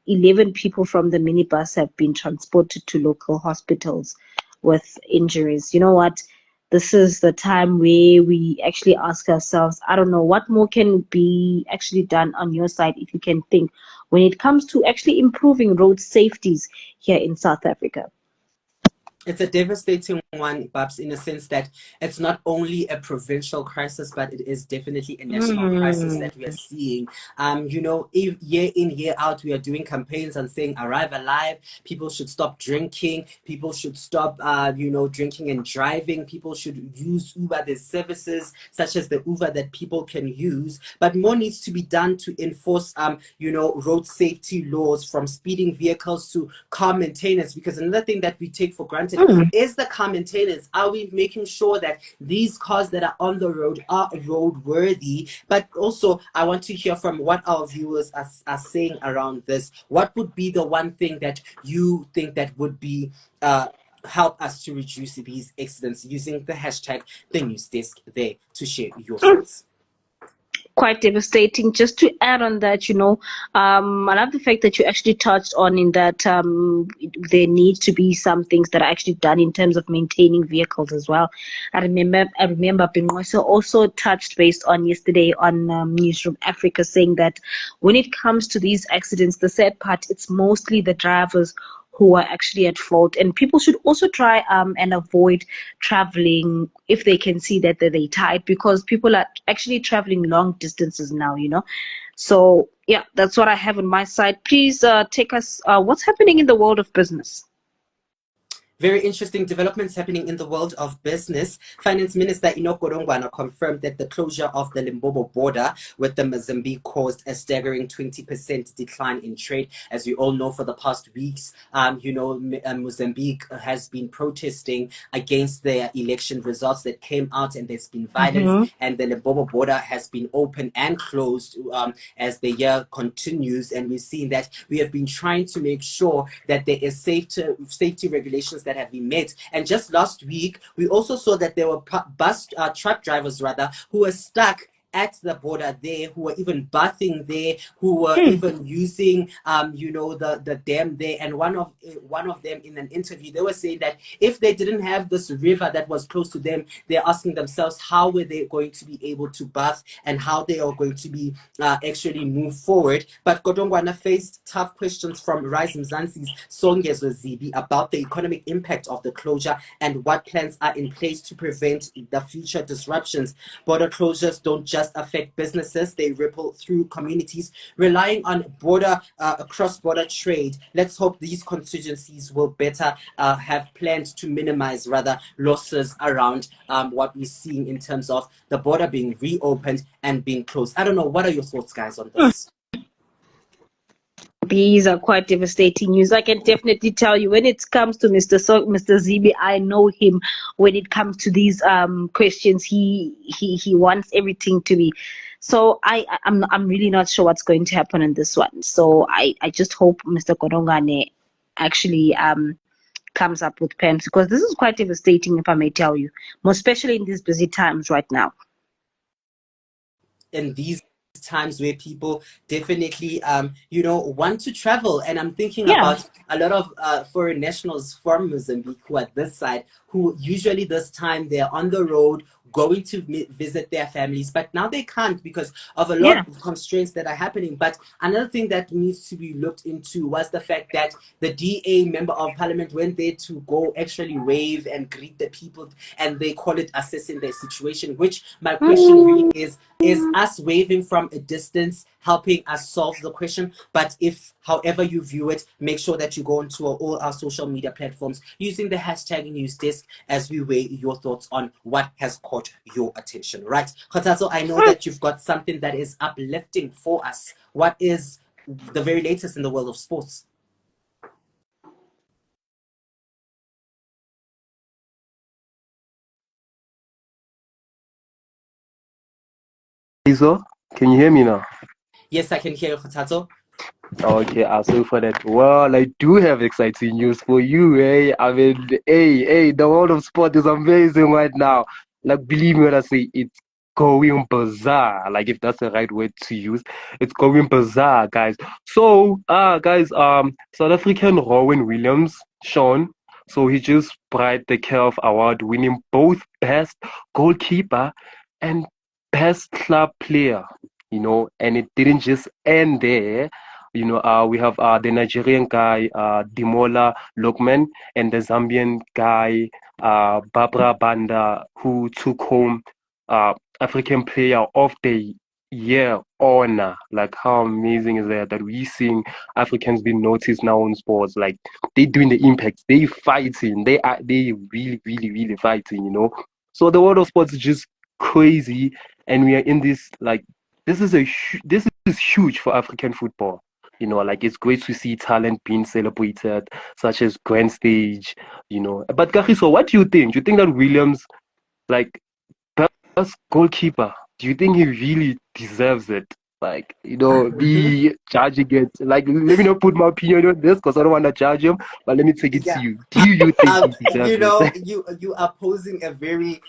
11 people from the minibus have been transported to local hospitals with injuries. You know what? This is the time where we actually ask ourselves, I don't know, what more can be actually done on your side, if you can think, when it comes to actually improving road safeties here in South Africa? It's a devastating one, Babs, in a sense that it's not only a provincial crisis, but it is definitely a national crisis that we are seeing. If year in, year out, we are doing campaigns and saying, arrive alive, people should stop drinking, people should stop, drinking and driving, people should use Uber. There's services such as the Uber that people can use, but more needs to be done to enforce, road safety laws, from speeding vehicles to car maintenance, because another thing that we take for granted is the car maintenance? Are we making sure that these cars that are on the road are roadworthy? But also, I want to hear from what our viewers are saying around this. What would be the one thing that you think that would be help us to reduce these accidents, using the hashtag the NewsDesk there to share your thoughts? Quite devastating. Just to add on that, I love the fact that you actually touched on in that there needs to be some things that are actually done in terms of maintaining vehicles as well. I remember Bengqoso also touched based on yesterday on Newsroom Africa, saying that when it comes to these accidents, the sad part, it's mostly the drivers who are actually at fault, and people should also try and avoid traveling if they can see that they're tired, because people are actually traveling long distances now, So yeah, that's what I have on my side. Please take us what's happening in the world of business. Very interesting developments happening in the world of business. Finance Minister Enoch Godongwana confirmed that the closure of the Limpopo border with the Mozambique caused a staggering 20% decline in trade. As we all know, for the past weeks, Mozambique has been protesting against their election results that came out, and there's been violence, and the Limpopo border has been open and closed as the year continues. And we've seen that we have been trying to make sure that there is safety regulations that have been met. And just last week, we also saw that there were truck drivers who were stuck at the border there, who were even bathing there, who were even using the dam there. And one of them, in an interview, they were saying that if they didn't have this river that was close to them, they're asking themselves how were they going to be able to bath and how they are going to be actually move forward. But Godongwana faced tough questions from Rise Mzansi's Songezo Zibi about the economic impact of the closure and what plans are in place to prevent the future disruptions. Border closures don't just affect businesses, they ripple through communities relying on cross-border trade. Let's hope these contingencies will better have plans to minimize losses around what we're seeing in terms of the border being reopened and being closed. I don't know, what are your thoughts, guys, on this? These are quite devastating news. I can definitely tell you, when it comes to Mr. Zibi, I know him. When it comes to these questions, he wants everything to be. So I'm really not sure what's going to happen on this one. So I just hope Mr. Godongwane actually comes up with plans, because this is quite devastating, if I may tell you, more especially in these busy times right now. In these times where people definitely want to travel, and I'm thinking about a lot of foreign nationals from Mozambique who are this side, who usually this time they're on the road going to visit their families, but now they can't because of a lot of constraints that are happening. But another thing that needs to be looked into was the fact that the DA member of parliament went there to go actually wave and greet the people, and they call it assessing their situation, which my question really is us waving from a distance helping us solve the question? But if however you view it, make sure that you go into all our social media platforms using the hashtag NewsDesk as we weigh your thoughts on what has caught your attention. Right, Khotazo, I know that you've got something that is uplifting for us. What is the very latest in the world of sports? Kagiso, can you hear me now? Yes, I can hear you, Khotazo. Okay, I'm sorry for that. Well, I do have exciting news for you, eh? I mean, hey, the world of sport is amazing right now. Like, believe me when I say it's going bizarre. Like, if that's the right word to use, it's going bizarre, guys. So, South African Rowan Williams, Sean, so he just bribed the CAF award, winning both best goalkeeper and best club player. And it didn't just end there. We have the Nigerian guy, Dimola Lokman, and the Zambian guy, Barbara Banda, who took home African Player of the Year honor. Like, how amazing is that we seeing Africans being noticed now in sports? Like, they doing the impact, they fighting, they really, really, really fighting. So the world of sports is just crazy, and we are in this, like, this is huge for African football. You know, like it's great to see talent being celebrated, such as Grand Stage, you know. But Kagiso, what do you think? Do you think that Williams, like, best goalkeeper, do you think he really deserves it? Like, you know, be judging it. Like, let me not put my opinion on this because I don't want to judge him, but let me take it to Yeah. you. Do you think he deserves You know, it? you are posing a very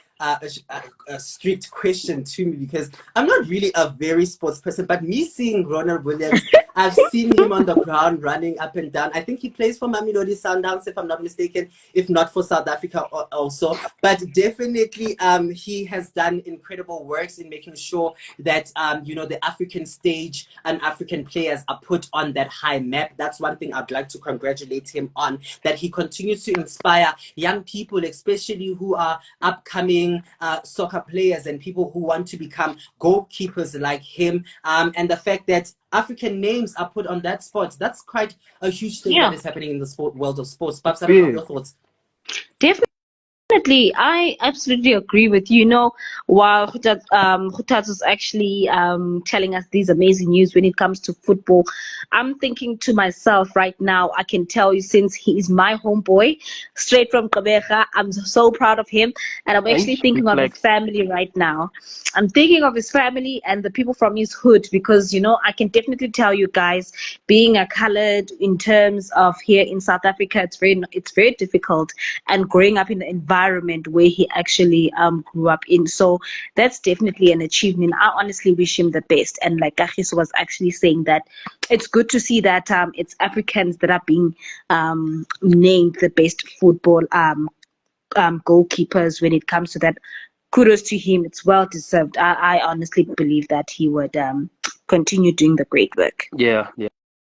a strict question to me because I'm not really a very sports person, but me seeing Ronald Williams, I've seen him on the ground running up and down. I think he plays for Mamelodi Sundowns, if I'm not mistaken, if not for South Africa also. But definitely, he has done incredible works in making sure that you know, the African stage and African players are put on that high map. That's one thing I'd like to congratulate him on, that he continues to inspire young people, especially who are upcoming soccer players and people who want to become goalkeepers like him. And the fact that African names are put on that spot, that's quite a huge thing that is happening in the world of sports. Babs, I don't know your thoughts. Definitely, I absolutely agree with you. You know, while Hutat was actually telling us these amazing news when it comes to football, I'm thinking to myself right now, I can tell you, since he is my homeboy, straight from Kabeja, I'm so proud of him. And I'm actually thinking of his family right now. I'm thinking of his family and the people from his hood because, you know, I can definitely tell you guys, being a colored in terms of here in South Africa, it's very difficult, and growing up in the environment where he actually grew up in. So that's definitely an achievement. I honestly wish him the best. And like Kagiso was actually saying, that it's good to see that it's Africans that are being named the best football goalkeepers when it comes to that. Kudos to him. It's well deserved. I honestly believe that he would continue doing the great work. Yeah.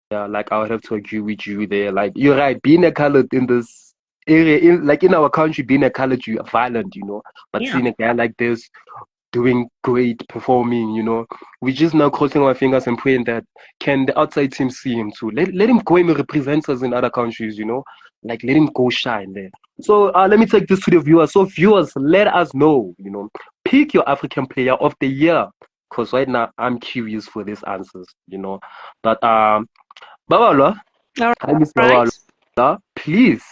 Like I would have to agree with you there. Like you're right, being a colored in this area, like in our country, being a colored, you are violent, you know. But seeing a guy like this doing great, performing, you know, we're just now crossing our fingers and praying that can the outside team see him too. Let him go and represent us in other countries, you know. Like let him go shine there. So let me take this to the viewers. So viewers, let us know, you know, pick your African player of the year. Because right now I'm curious for these answers, you know. But Babalwa, hi Miss Babalwa, please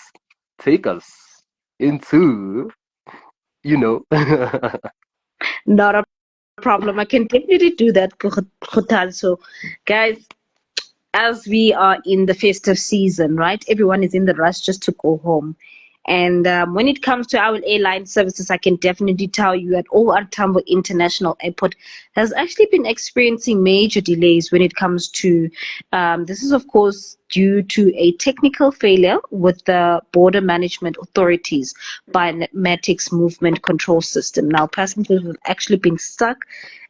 take us into, you know. Not a problem. I can definitely do that, Khutal. So, guys, as we are in the festive season, right? Everyone is in the rush just to go home. And when it comes to our airline services, I can definitely tell you that OR Tambo International Airport has actually been experiencing major delays when it comes to, this is of course due to a technical failure with the border management authorities biometrics movement control system. Now, passengers have actually been stuck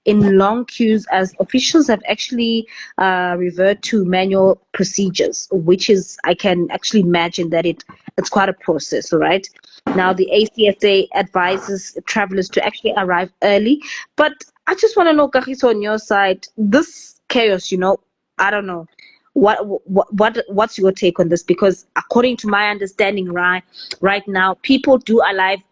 in long queues as officials have actually revert to manual procedures, which is, I can actually imagine that it's quite a process, all right? Now, the ACSA advises travelers to actually arrive early, but I just want to know, Kagiso, on your side, this chaos, you know, I don't know. What's your take on this? Because according to my understanding, right now, people do arrive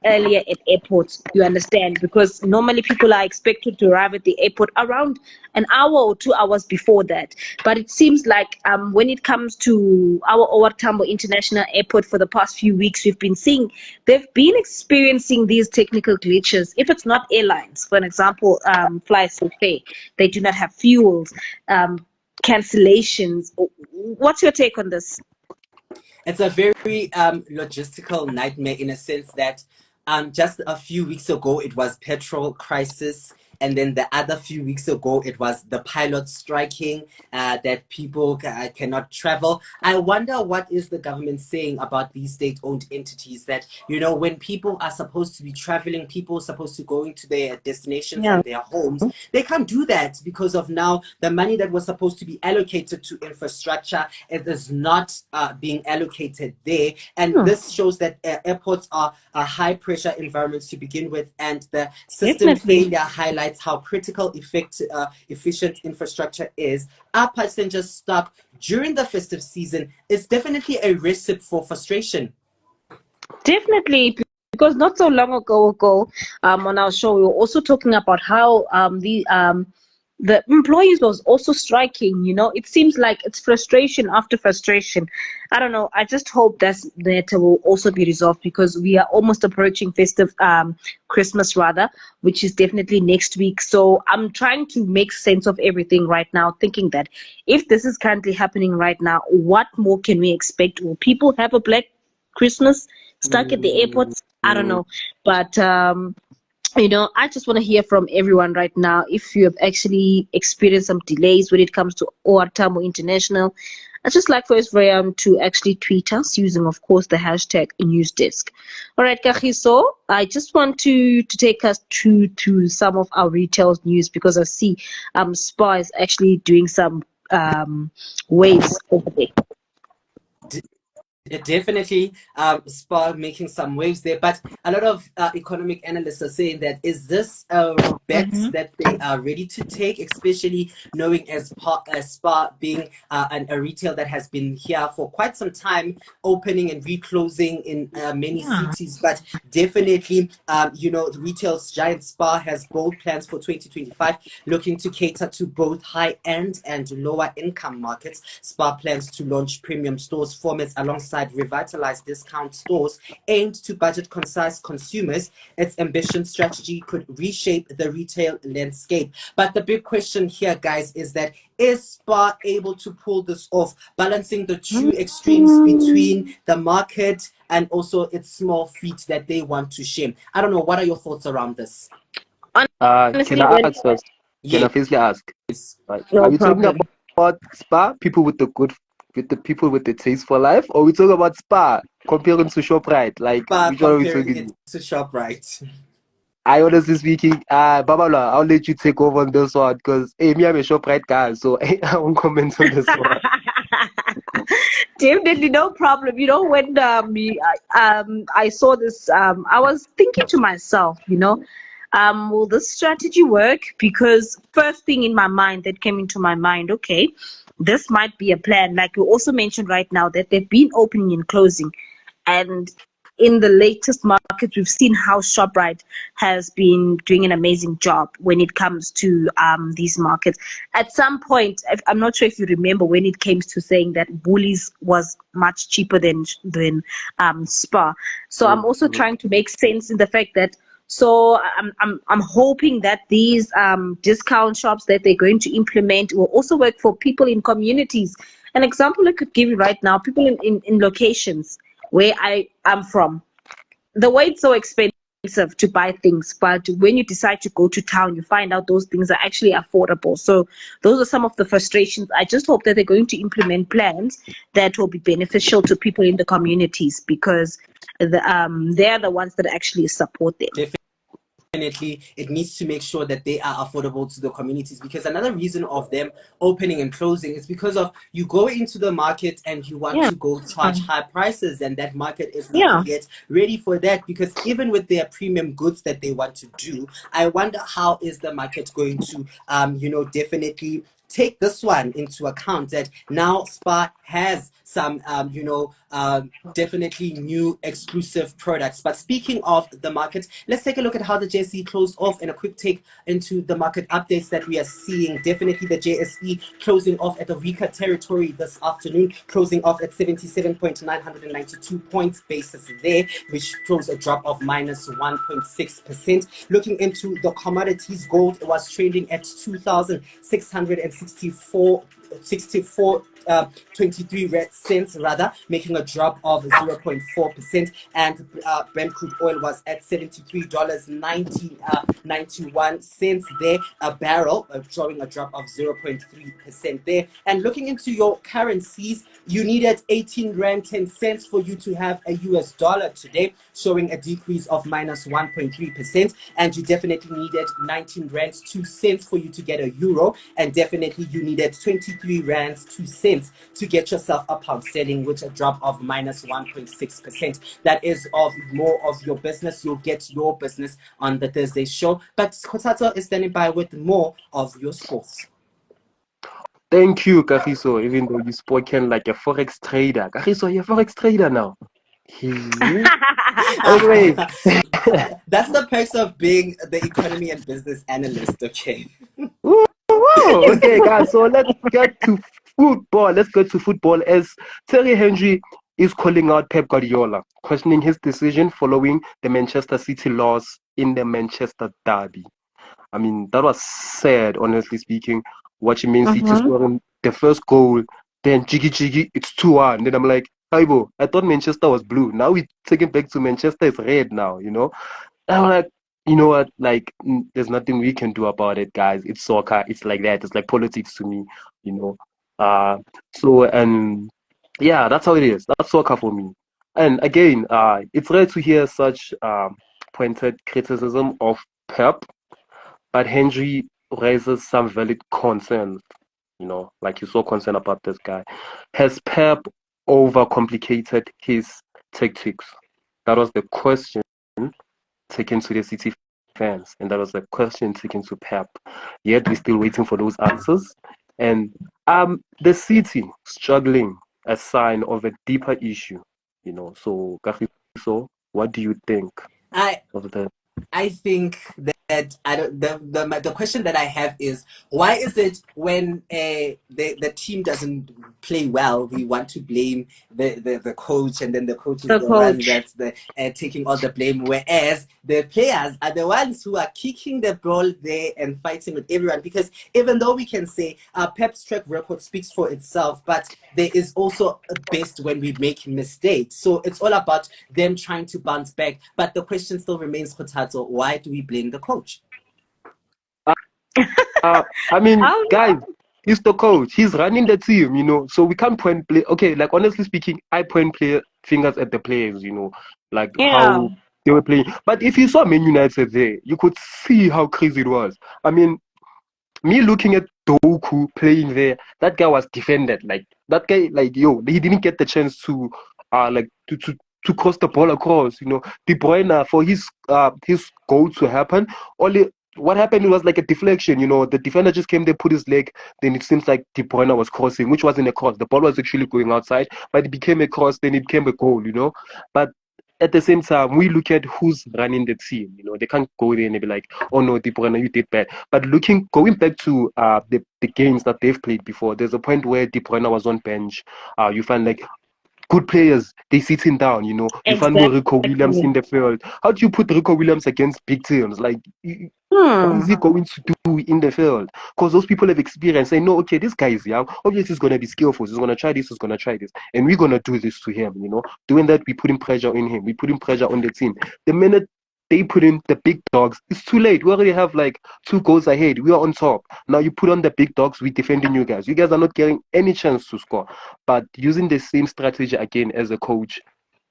earlier at airports, you understand, because normally people are expected to arrive at the airport around an hour or 2 hours before that. But it seems like when it comes to our OR Tambo International Airport, for the past few weeks, we've been seeing they've been experiencing these technical glitches. If it's not airlines, for an example, Fly SACp, they do not have fuels, cancellations. What's your take on this? It's a very logistical nightmare in a sense that just a few weeks ago it was petrol crisis, and then the other few weeks ago it was the pilot striking, that people cannot travel. I wonder what is the government saying about these state-owned entities, that, you know, when people are supposed to be traveling, people are supposed to go into their destinations and their homes, they can't do that because of now the money that was supposed to be allocated to infrastructure, it is not being allocated there. And this shows that airports are high pressure environments to begin with, and the system failure highlights how critical efficient infrastructure is. Are passengers stuck during the festive season is definitely a recipe for frustration. Definitely, because not so long ago on our show, we were also talking about how the employees was also striking. It seems like it's frustration after frustration. I don't know. I just hope that will also be resolved, because we are almost approaching festive Christmas rather, which is definitely next week. So I'm trying to make sense of everything right now, thinking that if this is currently happening right now, what more can we expect? Will people have a Black Christmas stuck at the airports? I don't know. But I just want to hear from everyone right now if you have actually experienced some delays when it comes to OR Tambo International. I'd just like for everyone to actually tweet us using, of course, the hashtag NewsDesk. All right, Kagiso, I just want to take us to some of our retail news, because I see SPAR is actually doing some waves over there. Definitely SPAR making some waves there, but a lot of economic analysts are saying that is this a bet that they are ready to take, especially knowing as SPAR being a retail that has been here for quite some time, opening and reclosing in many cities. But definitely the retail giant SPAR has bold plans for 2025, looking to cater to both high-end and lower income markets. SPAR plans to launch premium stores formats alongside revitalized discount stores aimed to budget concise consumers. Its ambitious strategy could reshape the retail landscape. But the big question here, guys, is that is SPAR able to pull this off, balancing the two extremes between the market and also its small feet that they want to shame? I don't know. What are your thoughts around this? Can I ask first? Can I firstly ask? Are we talking about SPAR, people with the people with the taste for life, or we talking about SPAR comparing to ShopRite? Like, SPAR which one are we comparing talking? it to ShopRite. I honestly speaking, Babala, I'll let you take over on this one, because me, I'm a ShopRite guy, so I won't comment on this one. Definitely, no problem. When I saw this, I was thinking to myself, will this strategy work? Because first thing in my mind that came into my mind, okay, this might be a plan. Like you also mentioned right now that they've been opening and closing, and in the latest market, we've seen how ShopRite has been doing an amazing job when it comes to these markets. At some point, I'm not sure if you remember when it came to saying that Woolies was much cheaper than SPAR. So I'm also trying to make sense in the fact that. So I'm hoping that these discount shops that they're going to implement will also work for people in communities. An example I could give you right now: people in locations where I am from. The way it's so expensive to buy things, but when you decide to go to town, you find out those things are actually affordable. So those are some of the frustrations. I just hope that they're going to implement plans that will be beneficial to people in the communities, because they're the ones that actually support them. Definitely, it needs to make sure that they are affordable to the communities, because another reason of them opening and closing is because of you go into the market and you want to go charge high prices, and that market is not yet ready for that, because even with their premium goods that they want to do, I wonder how is the market going to definitely take this one into account, that now SPAR has some definitely new exclusive products. But speaking of the market, let's take a look at how the JSE closed off, and a quick take into the market updates that we are seeing. Definitely the JSE closing off at a weaker territory this afternoon, closing off at 77.992 points basis there, which shows a drop of minus 1.6%. Looking into the commodities, gold was trading at 2,664.23 cents rather, making a drop of 0.4%, and Brent crude oil was at $73.91 there a barrel, showing a drop of 0.3% there. And looking into your currencies, you needed 18 rand 10 cents for you to have a US dollar today, showing a decrease of minus 1.3%, and you definitely needed 19 rand 2 cents for you to get a euro, and definitely you needed 23 rands 2 cents to get yourself a pound sterling, which a drop of minus 1.6%. That is of more of your business. You'll get your business on the Thursday show, but Kotato is standing by with more of your sports. Thank you, Kagiso, even though you spoken like a forex trader. Kagiso, you're a forex trader now. Anyway, that's the perks of being the economy and business analyst, okay? Oh, okay, guys. So let's get to football. Let's get to football as Thierry Henry is calling out Pep Guardiola, questioning his decision following the Manchester City loss in the Manchester derby. I mean, that was sad, honestly speaking, watching Man City scoring the first goal, then jiggy, it's 2-1. Then I'm like, Aibo, I thought Manchester was blue. Now we take it back to Manchester is red now, you know? And I'm like, you know what? Like, there's nothing we can do about it, guys. It's soccer. It's like that. It's like politics to me, you know? And yeah, that's how it is. That's soccer for me. And again, it's rare to hear such pointed criticism of Pep, but Henry raises some valid concerns, you know, like you saw concern about this guy. Has Pep overcomplicated his tactics? That was the question taken to the City fans, and that was the question taken to Pep. Yet we're still waiting for those answers. And the City struggling, a sign of a deeper issue, you know. So, Kagiso, what do you think I of the I think that I don't. The question that I have is, why is it when the team doesn't play well, we want to blame the coach, and then the coach is The the one coach. that's taking all the blame, whereas the players are the ones who are kicking the ball there and fighting with everyone. Because even though we can say Pep's track record speaks for itself, but there is also a best when we make mistakes. So it's all about them trying to bounce back. But the question still remains, Kotato, why do we blame the coach? I mean, Oh, guys, he's the coach. He's running the team, you know. So we can't point play. Okay, like honestly speaking, I point fingers at the players, you know, like yeah. how they were playing. But if you saw Man United there, you could see how crazy it was. I mean, me looking at Doku playing there, that guy was defended. Like that guy, like yo, he didn't get the chance to like to cross the ball across. You know, De Bruyne for his goal to happen, only what happened was like a deflection. You know, the defender just came there, put his leg, then it seems like De Bruyne was crossing, which wasn't a cross. The ball was actually going outside, but it became a cross, then it became a goal. You know, but at the same time, we look at who's running the team. You know, they can't go there and be like, "Oh no, De Bruyne, you did bad." But going back to the games that they've played before, there's a point where De Bruyne was on bench. You find like good players, they sitting down. You know, you find Rico Williams in Exactly. the field. How do you put Rico Williams against big teams? Like, what Hmm. is he going to do in the field? Because those people have experience. They know, okay, this guy is young. Obviously, he's going to be skillful. He's going to try this. He's going to try this. And we're going to do this to him, you know. Doing that, we put in pressure on him. We put in pressure on the team. The minute they put in the big dogs, it's too late. We already have like 2 goals ahead. We are on top. Now you put on the big dogs, we're defending you guys. You guys are not getting any chance to score. But using the same strategy again as a coach,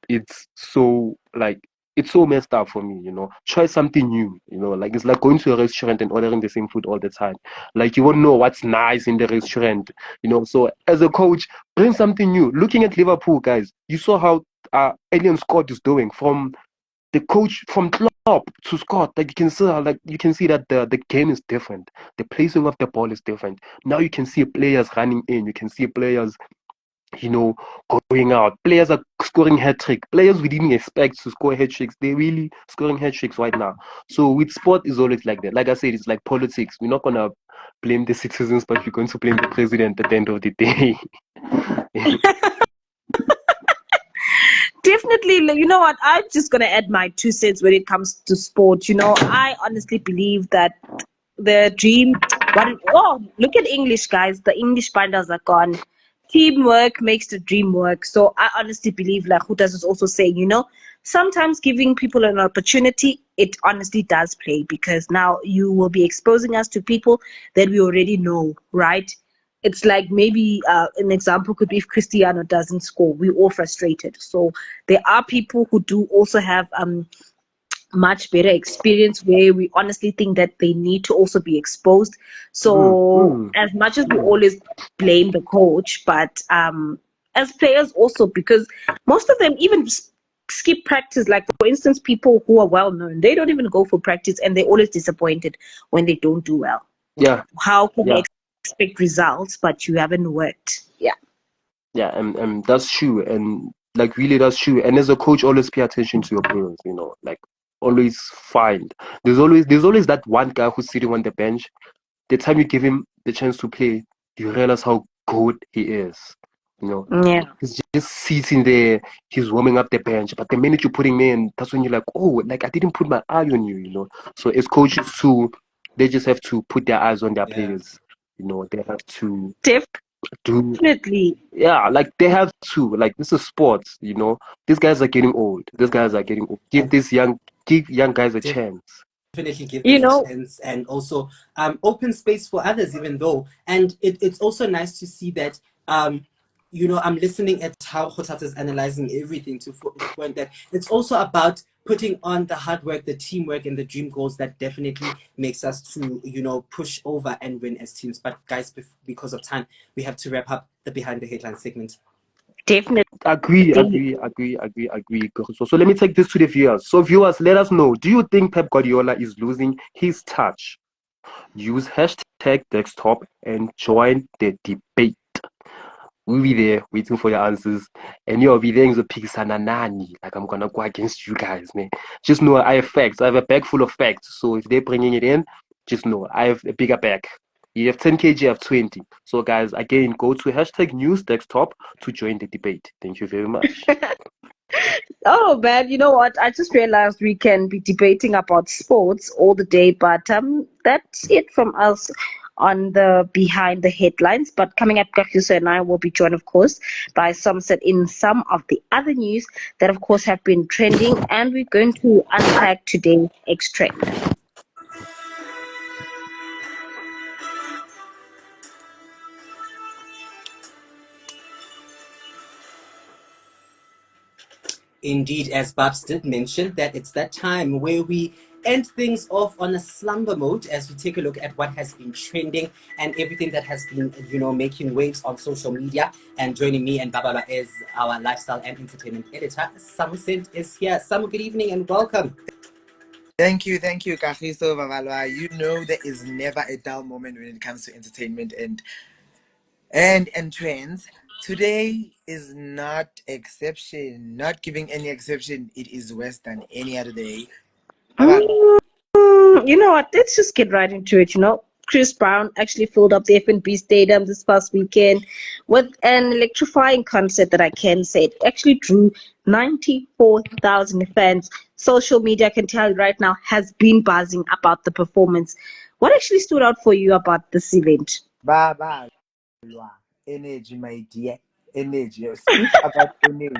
it's so like it's so messed up for me, you know. Try something new, you know. Like it's like going to a restaurant and ordering the same food all the time. Like you won't know what's nice in the restaurant, you know. So as a coach, bring something new. Looking at Liverpool, guys, you saw how Alien Scott is doing from the coach from Klopp to Scott. Like you can see that the game is different. The placing of the ball is different. Now you can see players running in. You can see players, you know, going out. Players are scoring hat trick. Players we didn't expect to score hat tricks. They're really scoring hat tricks right now. So with sport is always like that. Like I said, it's like politics. We're not gonna blame the citizens, but we're going to blame the president at the end of the day. Definitely, you know what? I'm just gonna add my 2 cents when it comes to sport. You know, I honestly believe that the dream. Look at English, guys. The English binders are gone. Teamwork makes the dream work. So I honestly believe, like Hutas is also saying, you know, sometimes giving people an opportunity, it honestly does play, because now you will be exposing us to people that we already know, right? It's like maybe an example could be if Cristiano doesn't score, we're all frustrated. So there are people who do also have much better experience where we honestly think that they need to also be exposed. Mm, So mm. as much as we always blame the coach, but as players also, because most of them even skip practice. Like for instance, people who are well known, they don't even go for practice, and they're always disappointed when they don't do well. Yeah, How can they yeah. expect results but you haven't worked? Yeah. Yeah, and that's true, and like really that's true. And as a coach, always pay attention to your players. You know, like always find. There's always that one guy who's sitting on the bench. The time you give him the chance to play, you realize how good he is. You know, Yeah. he's just sitting there, he's warming up the bench. But the minute you put him in, that's when you're like, oh, like I didn't put my eye on you, you know. So as coaches too, they just have to put their eyes on their players. You know, they have to do, Definitely. yeah, like they have to. Like this is sports, you know. These guys are getting old. These guys are getting old. Give young guys a chance. Definitely give You them a know, chance, and also open space for others, even though, and it's also nice to see that I'm listening at how Khotat is analyzing everything to the point that it's also about putting on the hard work, the teamwork, and the dream goals that definitely makes us to push over and win as teams. But guys, because of time, we have to wrap up the behind the headline segment. definitely. Agree. So let me take this to the viewers. So viewers, let us know. Do you think Pep Guardiola is losing his touch? Use hashtag desktop and join the debate. We'll be there waiting for your answers. And you'll be there in the Pixananani. Like I'm gonna go against you guys, man. Just know I have facts. I have a bag full of facts. So if they're bringing it in, just know I have a bigger bag. You have 10 kg, I have 20. So guys, again, go to hashtag news desktop to join the debate. Thank you very much. Oh man, you know what? I just realized we can be debating about sports all the day, but that's it from us on the behind the headlines. But coming up, Kagiso and I will be joined, of course, by Somerset in some of the other news that, of course, have been trending, and we're going to unpack today's extract. Indeed, as Babs did mention, that it's that time where we end things off on a slumber mode as we take a look at what has been trending and everything that has been, making waves on social media. And joining me and Babala is our lifestyle and entertainment editor. Somerset is here. Samu, good evening and welcome. Thank you, Kagiso Babalwa. You know there is never a dull moment when it comes to entertainment and trends. Today is not exception, not giving any exception. It is worse than any other day. Babalwa. You know what? Let's just get right into it. Chrisbrown actually filled up the FNB Stadium this past weekend with an electrifying concert that I can say it actually drew 94,000 fans. Social media, I can tell you right now, has been buzzing about the performance. What actually stood out for you about this event? Babalwa. Energy, my dear. Energy. Speak about energy.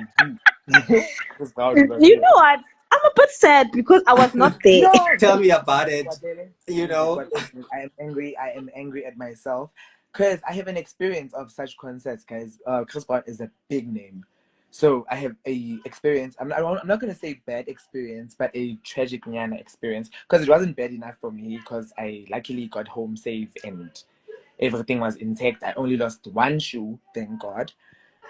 You know what? I'm a bit sad because I was not there. No, Tell me about it. I am angry. I am angry at myself because I have an experience of such concerts, guys. Chrisbrown is a big name, so I have a experience. I'm not gonna say bad experience, but a tragic Nyana experience because it wasn't bad enough for me because I luckily got home safe and everything was intact. I only lost one shoe, thank God.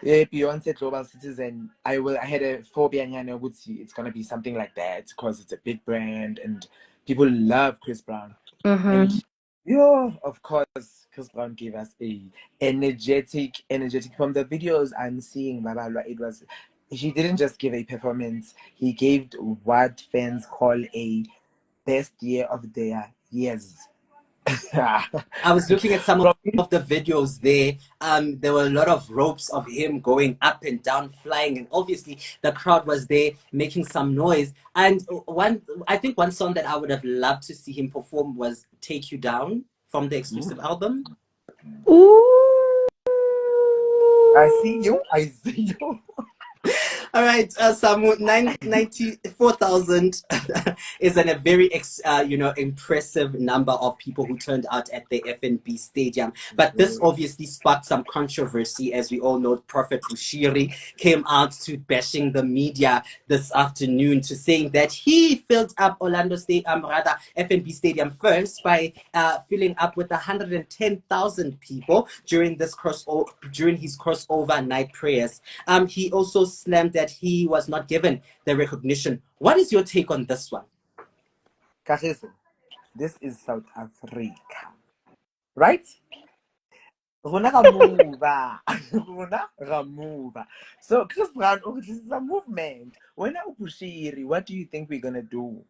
Beyonce Global Citizen, I had a phobia nyana would see it's gonna be something like that because it's a big brand and people love Chrisbrown. And of course, Chrisbrown gave us a energetic from the videos I'm seeing, Babalwa, he didn't just give a performance, he gave what fans call a best year of their years. I was looking at some of the videos there. There were a lot of ropes of him going up and down, flying, and obviously the crowd was there making some noise. And I think one song that I would have loved to see him perform was "Take You Down" from the exclusive album. Ooh. I see you. All right, Samu, 94,000 is a very impressive number of people who turned out at the FNB Stadium. But this obviously sparked some controversy. As we all know, Prophet Bushiri came out to bashing the media this afternoon to saying that he filled up FNB Stadium first by filling up with 110,000 people during his crossover night prayers. He also slammed that he was not given the recognition. What is your take on this one? Kagiso, this is South Africa, right? Rona ga move. So Chrisbrown, this is a movement. When Ubushiri, what do you think we're gonna do?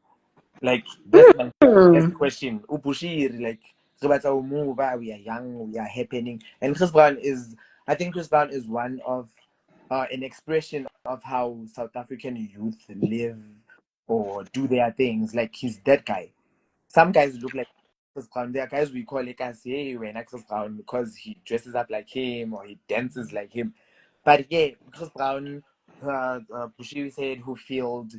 Like that's my first question. Ubushiri, like we are young, we are happening. And I think Chrisbrown is one of an expression of how South African youth live or do their things. Like he's that guy. Some guys look like Chrisbrown. There are guys we call like us, hey, we're not Chrisbrown because he dresses up like him or he dances like him. But yeah, Chrisbrown, Bushiri said who filled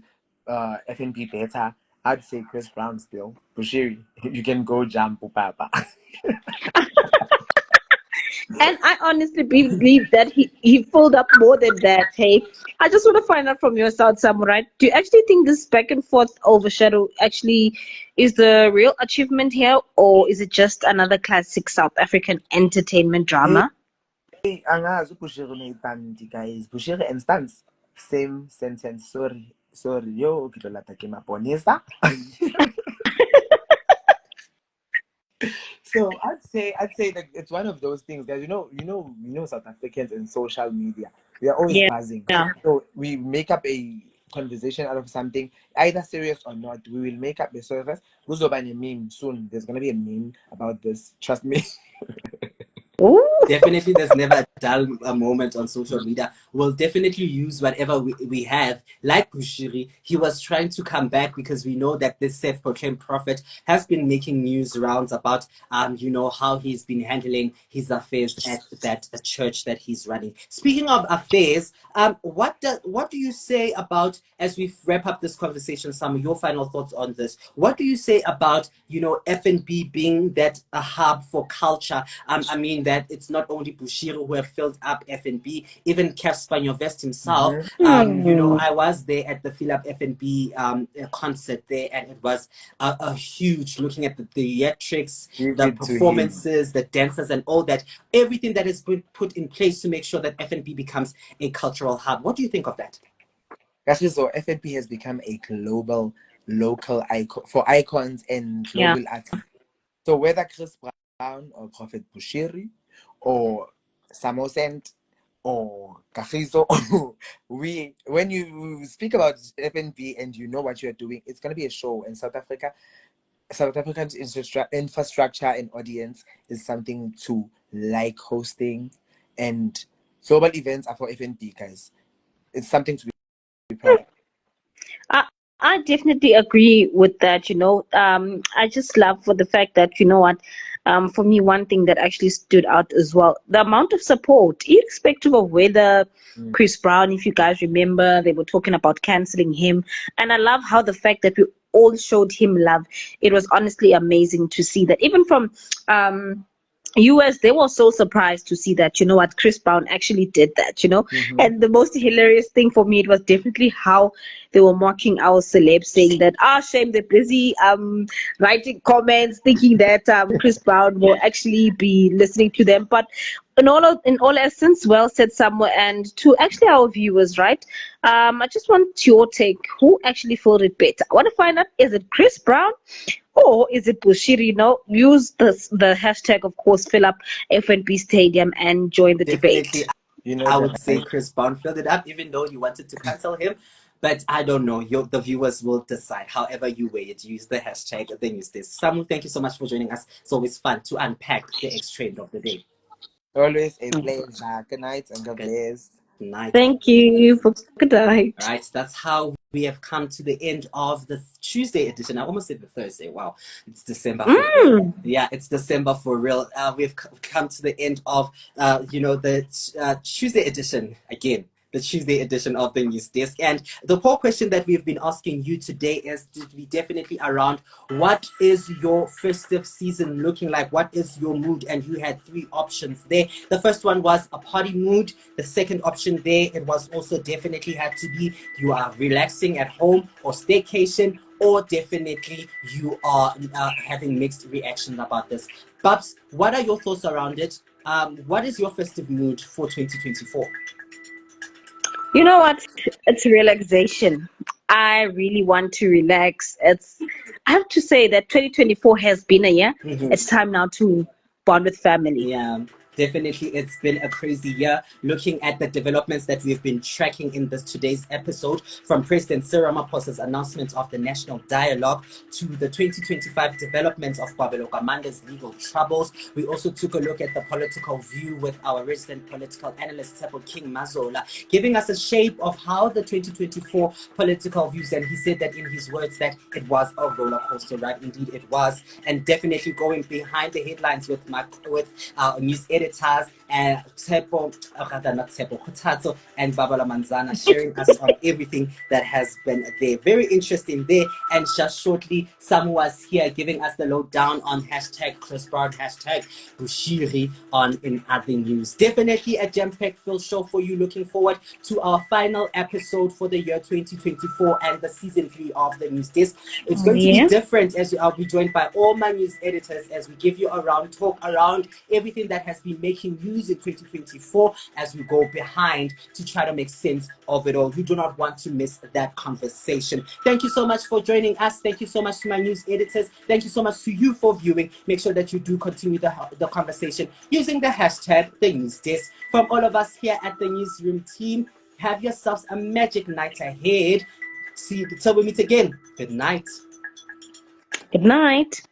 FNP better. I'd say Chrisbrown still. Bushiri, you can go jump, Papa. And I honestly believe that he filled up more than that. Hey, I just want to find out from your side, Samurai. Do you actually think this back and forth overshadow actually is the real achievement here, or is it just another classic South African entertainment drama? Hey, angazi Bushiri no guys. Bushiri and Stans, same sentence. Sorry, yo, kitolata ke maponesa. So I'd say that it's one of those things, guys. South Africans in social media, we are always buzzing. Yeah. So we make up a conversation out of something, either serious or not. We will make up a service. Kuzoba ne meme soon. There's gonna be a meme about this. Trust me. Ooh. Definitely, there's never a dull moment on social media. We'll definitely use whatever we have. Like Bushiri, he was trying to come back because we know that this self-proclaimed prophet has been making news rounds about, how he's been handling his affairs at that church that he's running. Speaking of affairs, what do you say about, as we wrap up this conversation, some of your final thoughts on this? What do you say about, F&B being that a hub for culture? I mean that it's not only Bushiri who have filled up F&B, even Kev Spanyovest himself. I was there at the Fill Up F&B concert there, and it was a huge, looking at the theatrics, the performances, the dancers, and all that, everything that has been put in place to make sure that F&B becomes a cultural hub. What do you think of that? Actually, so FNP has become a global, local icon for icons and global artists. So whether Chrisbrown or Prophet Bushiri or Samosent or Kagiso, when you speak about FNP and you know what you're doing, it's going to be a show in South Africa. South Africa's infrastructure and audience is something to like hosting, and global events are for FNP, guys. It's something to be proud of. I definitely agree with that. I just love for the fact that, for me, one thing that actually stood out as well, the amount of support, irrespective of whether Chrisbrown, if you guys remember, they were talking about canceling him. And I love how the fact that we all showed him love. It was honestly amazing to see that. Even from US, they were so surprised to see that, Chrisbrown actually did that, And the most hilarious thing for me, it was definitely how they were mocking our celebs, saying that, shame they're busy writing comments, thinking that Chrisbrown will actually be listening to them. But in all essence, well said somewhere. And to actually our viewers, right? I just want your take. Who actually felt it better? I want to find out, is it Chrisbrown? Or is it Bushiri? Use the hashtag, of course, fill up FNP Stadium and join the debate. I would say Chrisbrown filled it up, even though you wanted to cancel him. But I don't know. The viewers will decide. However you weigh it, use the hashtag, then use this. Samu, thank you so much for joining us. It's always fun to unpack the ex-trend of the day. Always a pleasure. Good night and God bless. Night. Thank you. Good night. Right, that's how we have come to the end of the Tuesday edition. I almost said the Thursday. Wow, it's December. Yeah, it's December for real. We've come to the end of, the Tuesday edition again. The Tuesday edition of the News Desk. And the poll question that we've been asking you today is to be definitely around, what is your festive season looking like? What is your mood? And you had 3 options there. The first one was a party mood. The second option there, it was also definitely had to be you are relaxing at home or staycation, or definitely you are having mixed reactions about this. Babs, what are your thoughts around it? What is your festive mood for 2024? You know what? It's relaxation. I really want to relax. I have to say that 2024 has been a year. It's time now to bond with family. Yeah. Definitely, it's been a crazy year. Looking at the developments that we've been tracking in this today's episode, from President Cyril Ramaphosa's announcement of the National Dialogue to the 2025 developments of Kabelo Gwamanda's legal troubles. We also took a look at the political view with our resident political analyst Tshepo King Mazola, giving us a shape of how the 2024 political views. And he said that in his words that it was a roller coaster ride. Indeed, it was, and definitely going behind the headlines with our news editors and Tshepo, not Tshepo, Kuthatso and Babala Manzana, sharing us on everything that has been there. Very interesting there. And just shortly, Sam was here giving us the lowdown on hashtag Chrisbrown, hashtag Bushiri on in other news. Definitely a jam-packed filled show for you. Looking forward to our final episode for the year 2024 and the season 3 of the News Desk. It's going to be different, as I'll be joined by all my news editors as we give you a round talk around everything that has been making news in 2024 as we go behind to try to make sense of it all. You do not want to miss that conversation. Thank you so much for joining us. Thank you so much to my news editors. Thank you so much to you for viewing. Make sure that you do continue the conversation using the hashtag the News Desk. From all of us here at the newsroom team, have yourselves a magic night ahead. See you till we meet again. Good night. Good night.